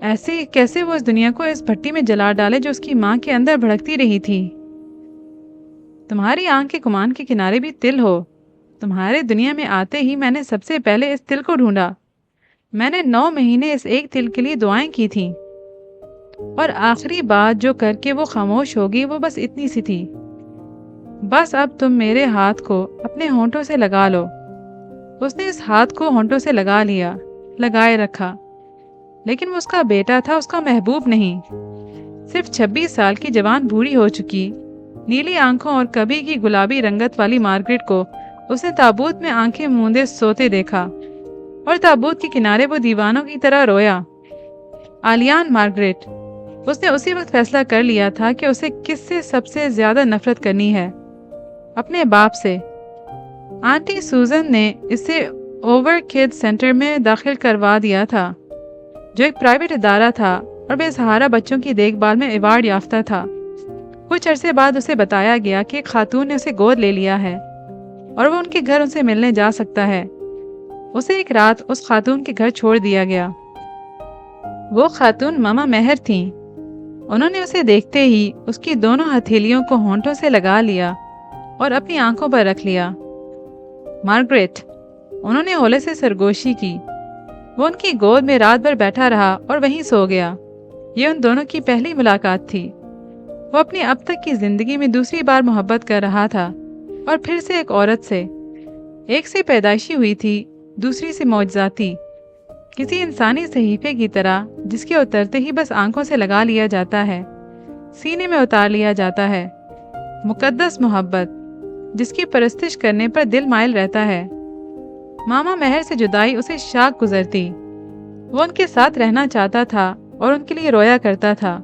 ایسے کیسے وہ اس دنیا کو اس بھٹی میں جلا ڈالے جو اس کی ماں کے اندر بھڑکتی رہی تھی۔ تمہاری آنکھ کے کمان کے کنارے بھی تل ہو۔ تمہارے دنیا میں آتے ہی میں نے سب سے پہلے اس تل کو ڈھونڈا۔ میں نے 9 مہینے اس ایک تل کے لیے دعائیں کی تھیں، اور آخری بات جو کر کے وہ خاموش ہوگی وہ بس اتنی سی تھی، بس اب تم میرے ہاتھ کو اپنے ہونٹوں سے لگا لو۔ اس نے اس ہاتھ کو ہونٹوں سے لگا لیا، لگائے رکھا، لیکن وہ اس کا بیٹا تھا، اس کا محبوب نہیں۔ صرف 26 سال کی جوان بوڑھی ہو چکی، نیلی آنکھوں اور کبھی کی گلابی رنگت والی مارگریٹ کو اس نے تابوت میں آنکھیں موندے سوتے دیکھا، اور تابوت کے کنارے وہ دیوانوں کی طرح رویا۔ آلیان مارگریٹ، اس نے اسی وقت فیصلہ کر لیا تھا کہ اسے کس سے سب سے زیادہ نفرت کرنی ہے، اپنے باپ سے۔ آنٹی سوزن نے اسے اوور کڈ سینٹر میں داخل کروا دیا تھا، جو ایک پرائیویٹ ادارہ تھا اور بے سہارا بچوں کی دیکھ بھال میں ایوارڈ یافتہ تھا۔ کچھ عرصے بعد اسے بتایا گیا کہ ایک خاتون نے اسے گود لے لیا ہے اور وہ ان کے گھر اسے ملنے جا سکتا ہے۔ اسے ایک رات اس خاتون کے گھر چھوڑ دیا گیا۔ وہ خاتون ماما مہر تھیں۔ انہوں نے اسے دیکھتے ہی اس کی دونوں ہتھیلیوں کو ہونٹوں سے لگا لیا اور اپنی آنکھوں پر رکھ لیا۔ مارگریٹ، انہوں نے ہولے سے سرگوشی کی۔ وہ ان کی گود میں رات بھر بیٹھا رہا اور وہیں سو گیا۔ یہ ان دونوں کی پہلی ملاقات تھی۔ وہ اپنی اب تک کی زندگی میں دوسری بار محبت کر رہا تھا، اور پھر سے ایک عورت سے۔ ایک سے پیدائشی ہوئی تھی، دوسری سے معجزاتی، کسی انسانی صحیفے کی طرح جس کے اترتے ہی بس آنکھوں سے لگا لیا جاتا ہے، سینے میں اتار لیا جاتا ہے۔ مقدس محبت جس کی پرستش کرنے پر دل مائل رہتا ہے۔ ماما مہر سے جدائی اسے شاک گزرتی۔ وہ ان کے ساتھ رہنا چاہتا تھا اور ان کے لیے رویا کرتا تھا۔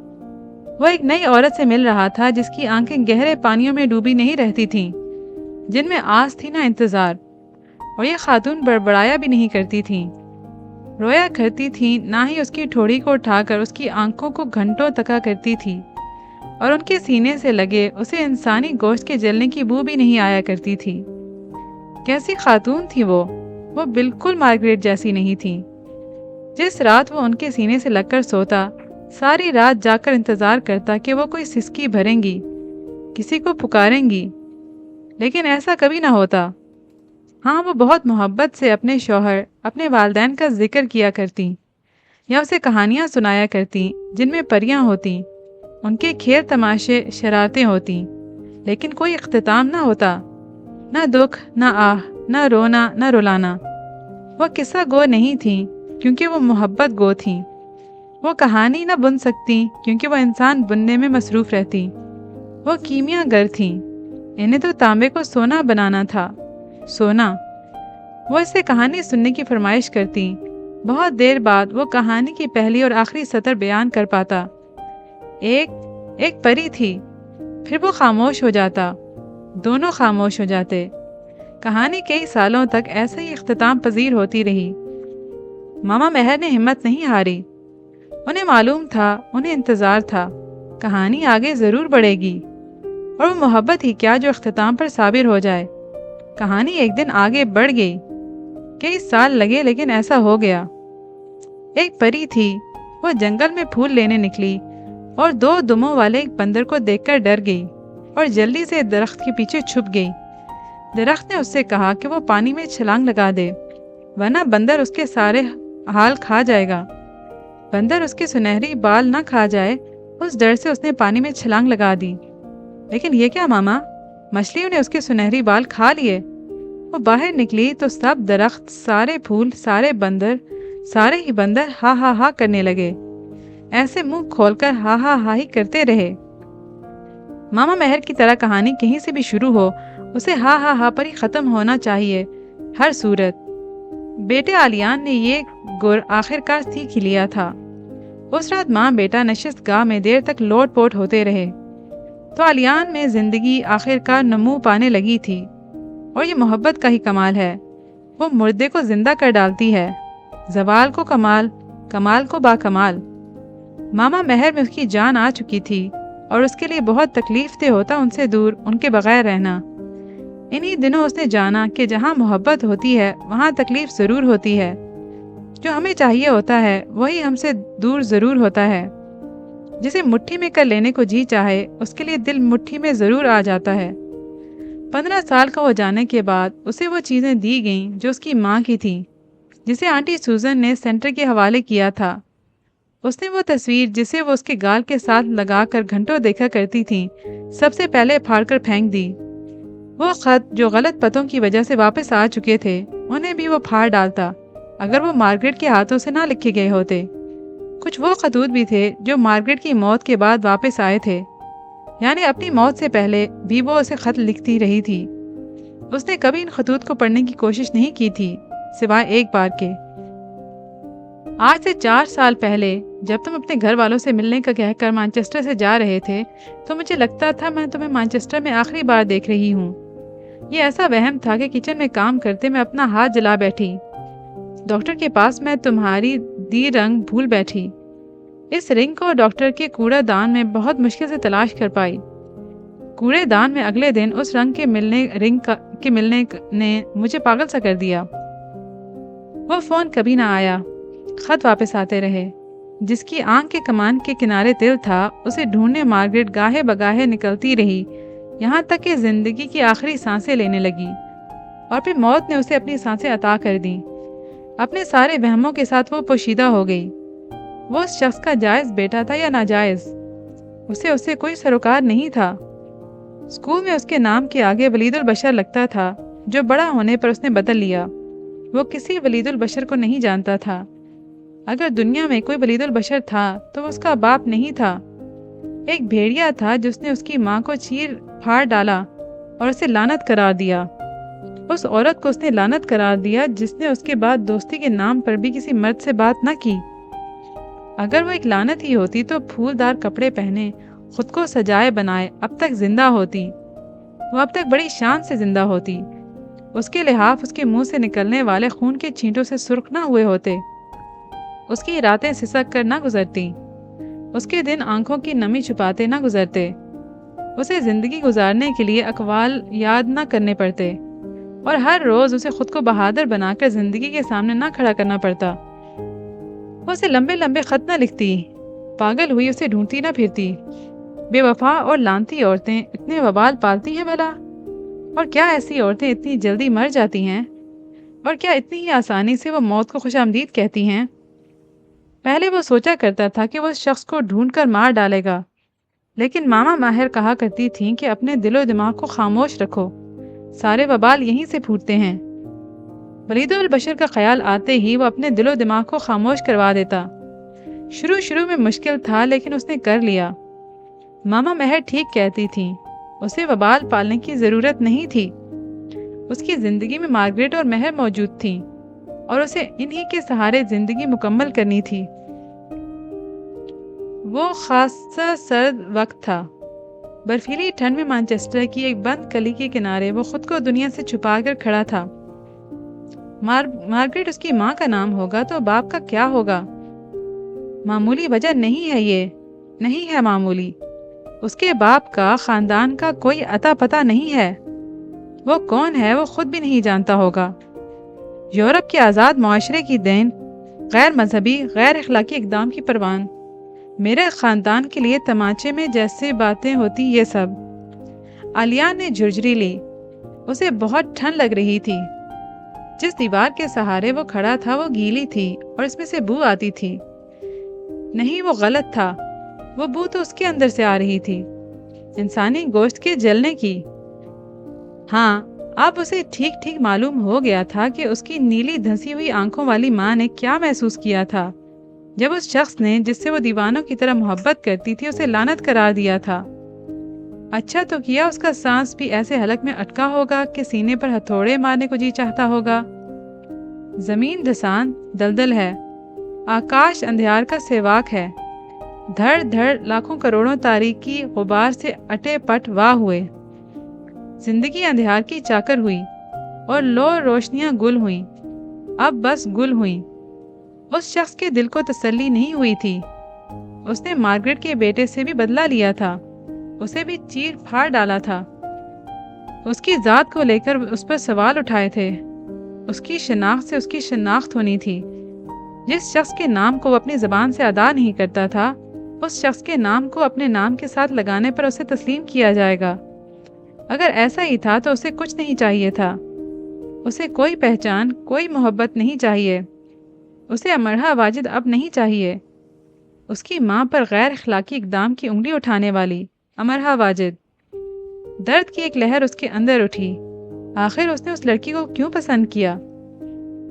وہ ایک نئی عورت سے مل رہا تھا جس کی آنکھیں گہرے پانیوں میں ڈوبی نہیں رہتی تھیں، جن میں آس تھی نہ انتظار، اور یہ خاتون بڑبڑایا بھی نہیں کرتی تھیں، رویا کرتی تھیں، نہ ہی اس کی ٹھوڑی کو اٹھا کر اس کی آنکھوں کو گھنٹوں تکا کرتی تھی، اور ان کے سینے سے لگے اسے انسانی گوشت کے جلنے کی بو بھی نہیں آیا کرتی تھی۔ کیسی خاتون تھی وہ بالکل مارگریٹ جیسی نہیں تھی۔ جس رات وہ ان کے سینے سے لگ کر سوتا، ساری رات جا کر انتظار کرتا کہ وہ کوئی سسکی بھریں گی، کسی کو پکاریں گی، لیکن ایسا کبھی نہ ہوتا۔ ہاں، وہ بہت محبت سے اپنے شوہر، اپنے والدین کا ذکر کیا کرتی، یا اسے کہانیاں سنایا کرتی جن میں پریاں ہوتی، ان کے کھیل تماشے، شرارتیں ہوتی، لیکن کوئی اختتام نہ ہوتا، نہ دکھ، نہ آہ، نہ رونا، نہ رلانا۔ وہ قصہ گو نہیں تھیں کیونکہ وہ محبت گو تھیں۔ وہ کہانی نہ بن سکتی کیونکہ وہ انسان بننے میں مصروف رہتی۔ وہ کیمیا گر تھیں، انہیں تو تانبے کو سونا بنانا تھا، سونا۔ وہ اس سے کہانی سننے کی فرمائش کرتی۔ بہت دیر بعد وہ کہانی کی پہلی اور آخری سطر بیان کر پاتا۔ ایک پری تھی، پھر وہ خاموش ہو جاتا، دونوں خاموش ہو جاتے۔ کہانی کئی سالوں تک ایسے ہی اختتام پذیر ہوتی رہی۔ ماما مہر نے ہمت نہیں ہاری۔ انہیں معلوم تھا، انہیں انتظار تھا، کہانی آگے ضرور بڑھے گی، اور وہ محبت ہی کیا جو اختتام پر صابر ہو جائے۔ کہانی ایک دن آگے بڑھ گئی، کئی سال لگے لیکن ایسا ہو گیا۔ ایک پری تھی، وہ جنگل میں پھول لینے نکلی اور 2 دموں والے ایک بندر کو دیکھ کر ڈر گئی اور جلدی سے درخت کے پیچھے چھپ گئی۔ درخت نے اس سے کہا کہ وہ پانی میں چھلانگ لگا دے، ورنہ بندر اس کے سارے حال کھا جائے گا۔ بندر اس کے سنہری بال نہ کھا جائے، اس ڈر سے اس نے پانی میں چھلانگ لگا دی۔ لیکن یہ کیا ماما، مچھلیوں نے اس کے سنہری بال کھا لیے۔ وہ باہر نکلی تو سب درخت، سارے پھول، سارے بندر، سارے ہی بندر ہا ہا ہا کرنے لگے، ایسے منہ کھول کر ہا ہا ہا ہی کرتے رہے۔ ماما مہر کی طرح کہانی کہیں سے بھی شروع ہو، اسے ہا ہا ہا پر ہی ختم ہونا چاہیے ہر صورت۔ بیٹے علیان نے یہ گر آخر کار سیکھ ہی لیا تھا۔ اس رات ماں بیٹا نشست گاہ میں دیر تک لوٹ پوٹ ہوتے رہے، تو علیان میں زندگی آخر کار نمو پانے لگی تھی۔ اور یہ محبت کا ہی کمال ہے، وہ مردے کو زندہ کر ڈالتی ہے، زوال کو کمال، کمال کو با کمال۔ ماما مہر میں اس کی جان آ چکی تھی، اور اس کے لیے بہت تکلیف دہ ہوتا ان سے دور، ان کے بغیر رہنا۔ انہی دنوں اس نے جانا کہ جہاں محبت ہوتی ہے وہاں تکلیف ضرور ہوتی ہے۔ جو ہمیں چاہیے ہوتا ہے وہی ہم سے دور ضرور ہوتا ہے۔ جسے مٹھی میں کر لینے کو جی چاہے اس کے لیے دل مٹھی میں ضرور آ جاتا ہے۔ 15 سال کا ہو جانے کے بعد اسے وہ چیزیں دی گئیں جو اس کی ماں کی تھیں، جسے آنٹی سوزن نے سینٹر کے حوالے کیا تھا۔ اس نے وہ تصویر جسے وہ اس کے گال کے ساتھ لگا کر گھنٹوں دیکھا کرتی تھی، سب سے پہلے پھاڑ کر پھینک دی۔ وہ خط جو غلط پتوں کی وجہ سے واپس آ چکے تھے انہیں بھی وہ پھاڑ ڈالتا، اگر وہ مارگریٹ کے ہاتھوں سے نہ لکھے گئے ہوتے۔ کچھ وہ خطوط بھی تھے جو مارگریٹ کی موت کے بعد واپس آئے تھے، یعنی اپنی موت سے پہلے بھی وہ اسے خط لکھتی رہی تھی۔ اس نے کبھی ان خطوط کو پڑھنے کی کوشش نہیں کی تھی، سوائے ایک بار کے۔ آج سے 4 سال پہلے جب تم اپنے گھر والوں سے ملنے کا کہہ کر مانچسٹر سے جا رہے تھے تو مجھے لگتا تھا میں تمہیں مانچسٹر میں آخری بار دیکھ رہی ہوں۔ یہ ایسا وہم تھا کہ کچن میں کام کرتے میں اپنا ہاتھ جلا بیٹھی۔ ڈاکٹر کے پاس میں تمہاری دی رنگ بھول بیٹھی۔ اس رنگ کو ڈاکٹر کے کوڑا دان میں بہت مشکل سے تلاش کر پائی۔ کوڑے دان میں اگلے دن اس رنگ کے ملنے نے مجھے پاگل سا کر دیا۔ وہ فون کبھی نہ آیا، خط واپس آتے رہے۔ جس کی آنکھ کے کمان کے کنارے تل تھا اسے ڈھونڈنے مارگریٹ گاہے بگاہے نکلتی رہی، یہاں تک کہ زندگی کی آخری سانسیں لینے لگی، اور پھر موت نے اسے اپنی سانسیں عطا کر دیں۔ اپنے سارے وہموں کے ساتھ وہ پوشیدہ ہو گئی۔ وہ اس شخص کا جائز بیٹا تھا یا ناجائز، اس سے کوئی سروکار نہیں تھا۔ اسکول میں اس کے نام کے آگے ولید البشر لگتا تھا، جو بڑا ہونے پر اس نے بدل لیا۔ وہ کسی ولید البشر کو نہیں جانتا تھا۔ اگر دنیا میں کوئی ولید البشر تھا تو وہ اس کا باپ نہیں تھا، ایک بھیڑیا تھا جس نے اس کی ماں کو چیر پھاڑ ڈالا اور اسے لعنت قرار دیا۔ اس عورت کو اس نے لعنت قرار دیا جس نے اس کے بعد دوستی کے نام پر بھی کسی مرد سے بات نہ کی۔ اگر وہ ایک لعنت ہی ہوتی تو پھولدار کپڑے پہنے، خود کو سجائے بنائے اب تک زندہ ہوتی۔ وہ اب تک بڑی شان سے زندہ ہوتی۔ اس کے لحاف اس کے منہ سے نکلنے والے خون کے چھینٹوں سے سرخ نہ ہوئے ہوتے، اس کی راتیں سسک کر نہ گزرتی، اس کے دن آنکھوں کی نمی چھپاتے نہ گزرتے، اسے زندگی گزارنے کے لیے اقوال یاد نہ کرنے پڑتے، اور ہر روز اسے خود کو بہادر بنا کر زندگی کے سامنے نہ کھڑا کرنا پڑتا۔ وہ اسے لمبے لمبے خط نہ لکھتی، پاگل ہوئی اسے ڈھونڈتی نہ پھرتی۔ بے وفا اور لانتی عورتیں اتنے وبال پالتی ہیں بھلا؟ اور کیا ایسی عورتیں اتنی جلدی مر جاتی ہیں؟ اور کیا اتنی ہی آسانی سے وہ موت کو خوش آمدید کہتی ہیں؟ پہلے وہ سوچا کرتا تھا کہ وہ اس شخص کو ڈھونڈ کر مار ڈالے گا، لیکن ماما ماہر کہا کرتی تھیں کہ اپنے دل و دماغ کو خاموش رکھو، سارے وبال یہیں سے پھوٹتے ہیں۔ ولید البشر کا خیال آتے ہی وہ اپنے دل و دماغ کو خاموش کروا دیتا۔ شروع میں مشکل تھا لیکن اس نے کر لیا۔ ماما مہر ٹھیک کہتی تھیں، اسے وبال پالنے کی ضرورت نہیں تھی۔ اس کی زندگی میں مارگریٹ اور مہر موجود تھیں، اور اسے انہی کے سہارے زندگی مکمل کرنی تھی۔ وہ خاصا سرد وقت تھا۔ برفیلی ٹھنڈ میں مانچسٹر کی ایک بند گلی کے کنارے وہ خود کو دنیا سے چھپا کر کھڑا تھا۔ مارگریٹ اس کی ماں کا نام ہوگا تو باپ کا کیا ہوگا؟ معمولی وجہ نہیں ہے، یہ نہیں ہے معمولی۔ اس کے باپ کا، خاندان کا کوئی اتا پتہ نہیں ہے۔ وہ کون ہے وہ خود بھی نہیں جانتا ہوگا۔ یورپ کے آزاد معاشرے کی دین، غیر مذہبی، غیر اخلاقی اقدام کی پروان، میرے خاندان کے لیے تماچے میں جیسے باتیں ہوتی یہ سب۔ علیان نے جھرجھری لی، اسے بہت ٹھنڈ لگ رہی تھی۔ جس دیوار کے سہارے وہ کھڑا تھا وہ گیلی تھی اور اس میں سے بو آتی تھی۔ نہیں، وہ غلط تھا، وہ بو تو اس کے اندر سے آ رہی تھی، انسانی گوشت کے جلنے کی۔ ہاں، اب اسے ٹھیک ٹھیک معلوم ہو گیا تھا کہ اس کی نیلی دھنسی ہوئی آنکھوں والی ماں نے کیا محسوس کیا تھا جب اس شخص نے جس سے وہ دیوانوں کی طرح محبت کرتی تھی اسے لعنت قرار دیا تھا۔ اچھا تو کیا اس کا سانس بھی ایسے حلق میں اٹکا ہوگا کہ سینے پر ہتھوڑے مارنے کو جی چاہتا ہوگا۔ زمین دھسان دلدل ہے، آکاش اندھیار کا سیواک ہے، دھڑ دھڑ لاکھوں کروڑوں تاریکی غبار سے اٹے پٹ واہ ہوئے۔ زندگی اندھیار کی چاکر ہوئی اور لو روشنیاں گل ہوئیں، اب بس گل ہوئیں۔ اس شخص کے دل کو تسلی نہیں ہوئی تھی۔ اس نے مارگریٹ کے بیٹے سے بھی بدلہ لیا تھا، اسے بھی چیر پھاڑ ڈالا تھا، اس کی ذات کو لے کر اس پر سوال اٹھائے تھے۔ اس کی شناخت سے اس کی شناخت ہونی تھی۔ جس شخص کے نام کو وہ اپنی زبان سے ادا نہیں کرتا تھا، اس شخص کے نام کو اپنے نام کے ساتھ لگانے پر اسے تسلیم کیا جائے گا۔ اگر ایسا ہی تھا تو اسے کچھ نہیں چاہیے تھا، اسے کوئی پہچان، کوئی محبت نہیں چاہیے، اسے امرہا واجد اب نہیں چاہیے۔ اس کی ماں پر غیر اخلاقی اقدام کی انگلی اٹھانے والی امرہا واجد۔ درد کی ایک لہر اس کے اندر اٹھی۔ آخر اس نے اس لڑکی کو کیوں پسند کیا؟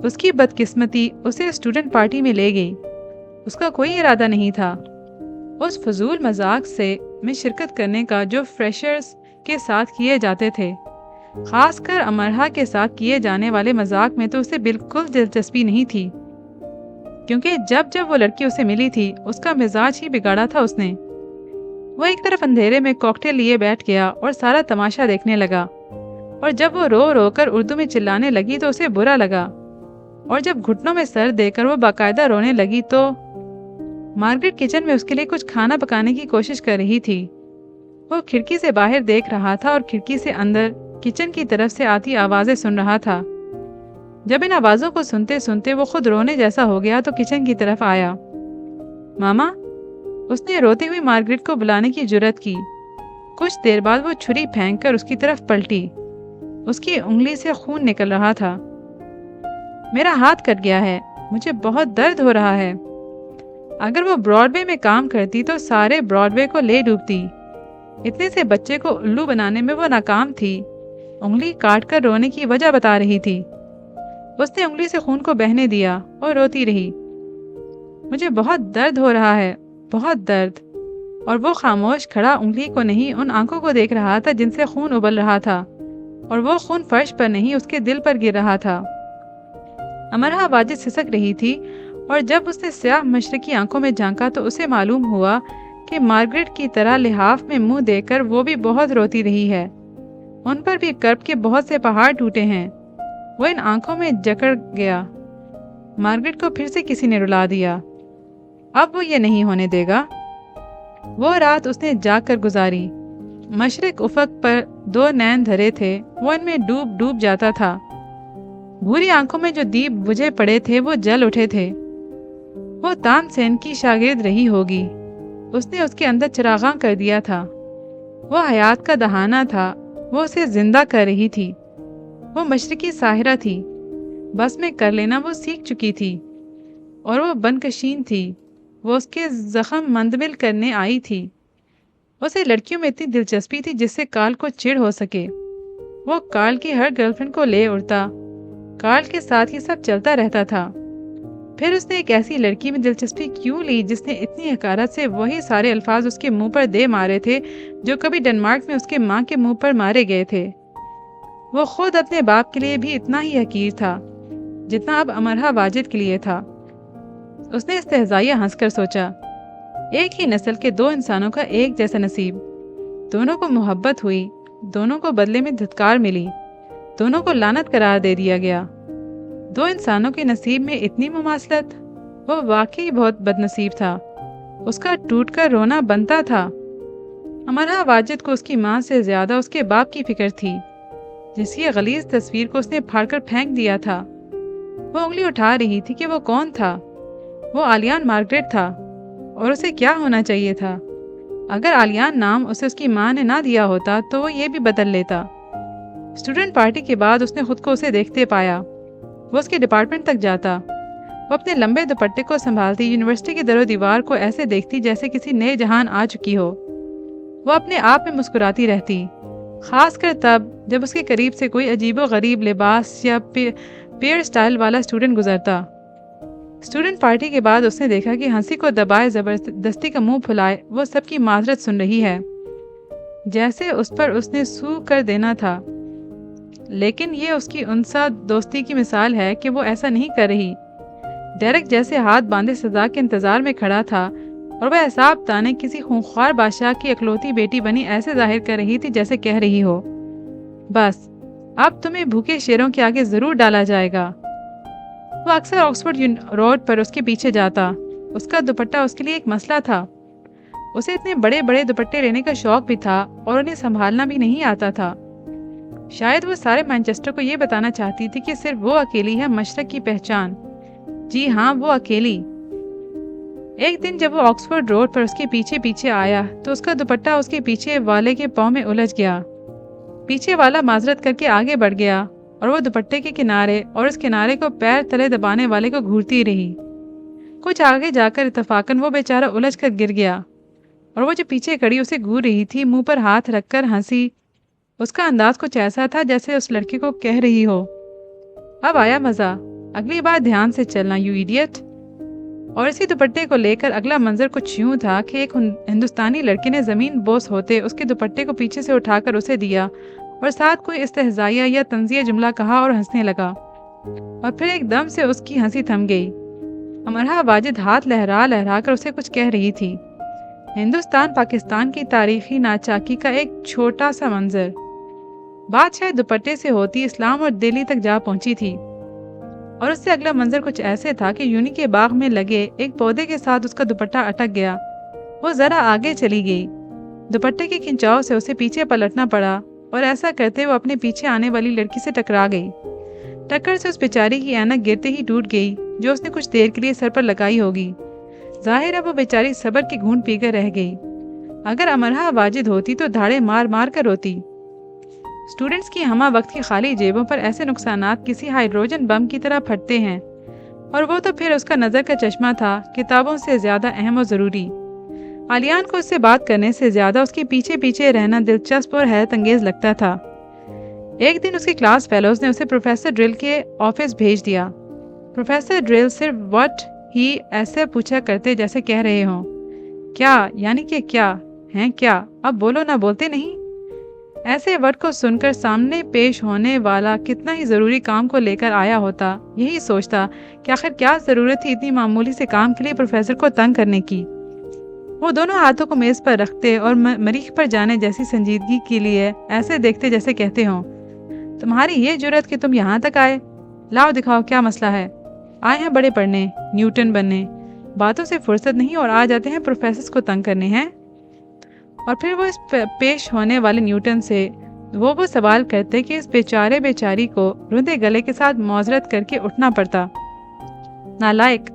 اس کی بدقسمتی اسے اسٹوڈنٹ پارٹی میں لے گئی۔ اس کا کوئی ارادہ نہیں تھا اس فضول مذاق میں شرکت کرنے کا جو فریشرز کے ساتھ کیے جاتے تھے۔ خاص کر امرہا کے ساتھ کیے جانے والے مذاق میں تو اسے بالکل دلچسپی نہیں تھی، کیونکہ جب وہ لڑکی اسے ملی تھی اس کا مزاج ہی بگاڑا تھا اس نے۔ وہ ایک طرف اندھیرے میں کوکٹیل لیے بیٹھ گیا اور سارا تماشا دیکھنے لگا، اور جب وہ رو رو کر اردو میں چلانے لگی تو اسے برا لگا، اور جب گھٹنوں میں سر دے کر وہ باقاعدہ رونے لگی تو مارگریٹ کچن میں اس کے لیے کچھ کھانا پکانے کی کوشش کر رہی تھی۔ وہ کھڑکی سے باہر دیکھ رہا تھا اور کھڑکی سے اندر کچن کی طرف سے آتی آوازیں سن رہا تھا۔ جب ان آوازوں کو سنتے سنتے وہ خود رونے جیسا ہو گیا تو کچن کی طرف آیا۔ ماما، اس نے روتے ہوئی مارگریٹ کو بلانے کی جرات کی۔ کچھ دیر بعد وہ چھری پھینک کر اس کی طرف پلٹی۔ اس کی انگلی سے خون نکل رہا تھا۔ میرا ہاتھ کٹ گیا ہے، مجھے بہت درد ہو رہا ہے۔ اگر وہ براڈ وے میں کام کرتی تو سارے براڈ وے کو لے ڈوبتی۔ اتنے سے بچے کو الو بنانے میں وہ ناکام تھی۔ انگلی کاٹ کر رونے کی وجہ بتا رہی تھی۔ اس نے انگلی سے خون کو بہنے دیا اور روتی رہی۔ مجھے بہت درد ہو رہا ہے، بہت درد۔ اور وہ خاموش کھڑا انگلی کو نہیں ان آنکھوں کو دیکھ رہا تھا جن سے خون ابل رہا تھا، اور وہ خون فرش پر نہیں اس کے دل پر گر رہا تھا۔ امرہا واجد سسک رہی تھی، اور جب اس نے سیاہ مشرقی آنکھوں میں جھانکا تو اسے معلوم ہوا کہ مارگریٹ کی طرح لحاف میں منہ دے کر وہ بھی بہت روتی رہی ہے۔ ان پر بھی کرب کے بہت سے پہاڑ ٹوٹے ہیں۔ وہ ان آنکھوں میں جکڑ گیا۔ مارگریٹ کو پھر سے کسی نے رلا دیا۔ اب وہ یہ نہیں ہونے دے گا۔ وہ رات اس نے جاگ کر گزاری۔ مشرق افق پر دو نین دھرے تھے، وہ ان میں ڈوب ڈوب جاتا تھا۔ بھوری آنکھوں میں جو دیپ بجھے پڑے تھے وہ جل اٹھے تھے۔ وہ تان سین کی شاگرد رہی ہوگی، اس نے اس کے اندر چراغاں کر دیا تھا۔ وہ حیات کا دہانہ تھا، وہ اسے زندہ کر رہی تھی۔ وہ مشرقی ساحرہ تھی، بس میں کر لینا وہ سیکھ چکی تھی، اور وہ بنکشین تھی، وہ اس کے زخم مندمل کرنے آئی تھی۔ اسے لڑکیوں میں اتنی دلچسپی تھی جس سے کارل کو چڑ ہو سکے۔ وہ کارل کی ہر گرل فرینڈ کو لے اڑتا، کارل کے ساتھ یہ سب چلتا رہتا تھا۔ پھر اس نے ایک ایسی لڑکی میں دلچسپی کیوں لی جس نے اتنی حقارت سے وہی سارے الفاظ اس کے منہ پر دے مارے تھے جو کبھی ڈنمارک میں اس کے ماں کے منہ پر مارے گئے تھے۔ وہ خود اپنے باپ کے لیے بھی اتنا ہی حقیر تھا جتنا اب امرہا واجد کے لیے تھا۔ اس نے استہزائیہ ہنس کر سوچا، ایک ہی نسل کے دو انسانوں کا ایک جیسا نصیب، دونوں کو محبت ہوئی، دونوں کو بدلے میں دھتکار ملی، دونوں کو لعنت قرار دے دیا گیا۔ دو انسانوں کے نصیب میں اتنی مماثلت، وہ واقعی بہت بد نصیب تھا۔ اس کا ٹوٹ کر رونا بنتا تھا۔ امرہا واجد کو اس کی ماں سے زیادہ اس کے باپ کی فکر تھی، جس کی غلیظ تصویر کو اس نے پھاڑ کر پھینک دیا تھا۔ وہ انگلی اٹھا رہی تھی کہ وہ کون تھا۔ وہ آلیان مارگریٹ تھا، اور اسے کیا ہونا چاہیے تھا؟ اگر آلیان نام اسے اس کی ماں نے نہ دیا ہوتا تو وہ یہ بھی بدل لیتا۔ اسٹوڈنٹ پارٹی کے بعد اس نے خود کو اسے دیکھتے پایا۔ وہ اس کے ڈپارٹمنٹ تک جاتا، وہ اپنے لمبے دوپٹے کو سنبھالتی یونیورسٹی کی در و دیوار کو ایسے دیکھتی جیسے کسی نئے جہان آ چکی ہو۔ وہ اپنے آپ میں مسکراتی رہتی، خاص کر تب جب اس کے قریب سے کوئی عجیب و غریب لباس یا پیئر سٹائل والا اسٹوڈنٹ گزرتا۔ اسٹوڈنٹ پارٹی کے بعد اس نے دیکھا کہ ہنسی کو دبائے زبردستی کا منہ پھلائے وہ سب کی معذرت سن رہی ہے، جیسے اس پر اس نے سو کر دینا تھا، لیکن یہ اس کی انسا دوستی کی مثال ہے کہ وہ ایسا نہیں کر رہی۔ ڈیرک جیسے ہاتھ باندھے سزا کے انتظار میں کھڑا تھا اور وہ اعصاب تانے کسی خونخوار بادشاہ کی اکلوتی بیٹی بنی ایسے ظاہر کر رہی تھی جیسے کہہ رہی ہو، بس اب تمہیں بھوکے شیروں کے آگے ضرور ڈالا جائے گا۔ وہ اکثر آکسفورڈ روڈ پر اس کے پیچھے جاتا۔ اس کا دوپٹہ اس کے لیے ایک مسئلہ تھا۔ اسے اتنے بڑے بڑے دوپٹے لینے کا شوق بھی تھا اور انہیں سنبھالنا بھی نہیں آتا تھا۔ شاید وہ سارے مانچسٹر کو یہ بتانا چاہتی تھی کہ صرف وہ اکیلی ہے مشرق کی پہچان۔ جی ہاں، وہ اکیلی۔ ایک دن جب وہ آکسفورڈ روڈ پر اس کے پیچھے پیچھے آیا تو اس کا دوپٹہ اس کے پیچھے والے کے پاؤں میں الجھ گیا۔ پیچھے والا معذرت کر کے آگے بڑھ گیا اور وہ دوپٹے کے کنارے اور اس کنارے کو پیر تلے دبانے والے کو گھورتی رہی۔ کچھ آگے جا کر اتفاقاً وہ بیچارہ الجھ کر گر گیا اور وہ جو پیچھے کھڑی اسے گھور رہی تھی منہ پر ہاتھ رکھ کر ہنسی۔ اس کا انداز کچھ ایسا تھا جیسے اس لڑکے کو کہہ رہی ہو، اب آیا مزہ، اگلی بار دھیان سے چلنا یو ایڈیٹ۔ اور اسی دوپٹے کو لے کر اگلا منظر کچھ یوں تھا کہ ایک ہندوستانی لڑکے نے زمین بوس ہوتے اس کے دوپٹے کو پیچھے سے اٹھا کر اسے دیا اور ساتھ کوئی استہزائیہ یا طنزیہ جملہ کہا اور ہنسنے لگا، اور پھر ایک دم سے اس کی ہنسی تھم گئی۔ امرہا واجد ہاتھ لہرا لہرا کر اسے کچھ کہہ رہی تھی۔ ہندوستان پاکستان کی تاریخی ناچاکی کا ایک چھوٹا سا منظر۔ بات شاید دوپٹے سے ہوتی اسلام اور دہلی تک جا پہنچی تھی، اور اس سے اگلا منظر کچھ ایسے تھا کہ یونی کے باغ میں لگے ایک پودے کے ساتھ اس کا دوپٹہ اٹک گیا۔ وہ ذرا آگے چلی گئی، دوپٹے کے کھنچاؤ سے اسے پیچھے پلٹنا پڑا اور ایسا کرتے وہ اپنے پیچھے آنے والی لڑکی سے ٹکرا گئی۔ ٹکر سے اس بیچاری کی اینک گرتے ہی ٹوٹ گئی جو اس نے کچھ دیر کے لیے سر پر لگائی ہوگی۔ ظاہر ہے وہ بیچاری صبر کی گھونٹ پی کر رہ گئی۔ اگر امرہا واجد ہوتی تو دھاڑے مار مار کر روتی۔ اسٹوڈنٹس کی ہمہ وقت کی خالی جیبوں پر ایسے نقصانات کسی ہائیڈروجن بم کی طرح پھٹتے ہیں، اور وہ تو پھر اس کا نظر کا چشمہ تھا، کتابوں سے زیادہ اہم و ضروری۔ عالیان کو اس سے بات کرنے سے زیادہ اس کے پیچھے پیچھے رہنا دلچسپ اور حیرت انگیز لگتا تھا۔ ایک دن اس کے کلاس فیلوز نے اسے پروفیسر ڈرل کے آفس بھیج دیا۔ پروفیسر ڈرل صرف واٹ ہی ایسے پوچھا کرتے جیسے کہہ رہے ہوں، کیا یعنی کہ کیا ہیں، کیا اب بولو نہ بولتے نہیں۔ ایسے ورڈ کو سن کر سامنے پیش ہونے والا کتنا ہی ضروری کام کو لے کر آیا ہوتا، یہی سوچتا کہ آخر کیا ضرورت تھی اتنی معمولی سے کام کے لیے پروفیسر کو تنگ کرنے کی۔ وہ دونوں ہاتھوں کو میز پر رکھتے اور مریخ پر جانے جیسی سنجیدگی کے لیے ایسے دیکھتے جیسے کہتے ہوں، تمہاری یہ جرأت کہ تم یہاں تک آئے، لاؤ دکھاؤ کیا مسئلہ ہے۔ آئے ہیں بڑے پڑھنے، نیوٹن بننے، باتوں سے فرصت نہیں اور آ جاتے ہیں پروفیسرز کو تنگ کرنے ہیں۔ اور پھر وہ اس پیش ہونے والے نیوٹن سے وہ سوال کرتے کہ اس بیچاری کو رندے گلے کے ساتھ معذرت کر کے اٹھنا پڑتا۔ نالائق،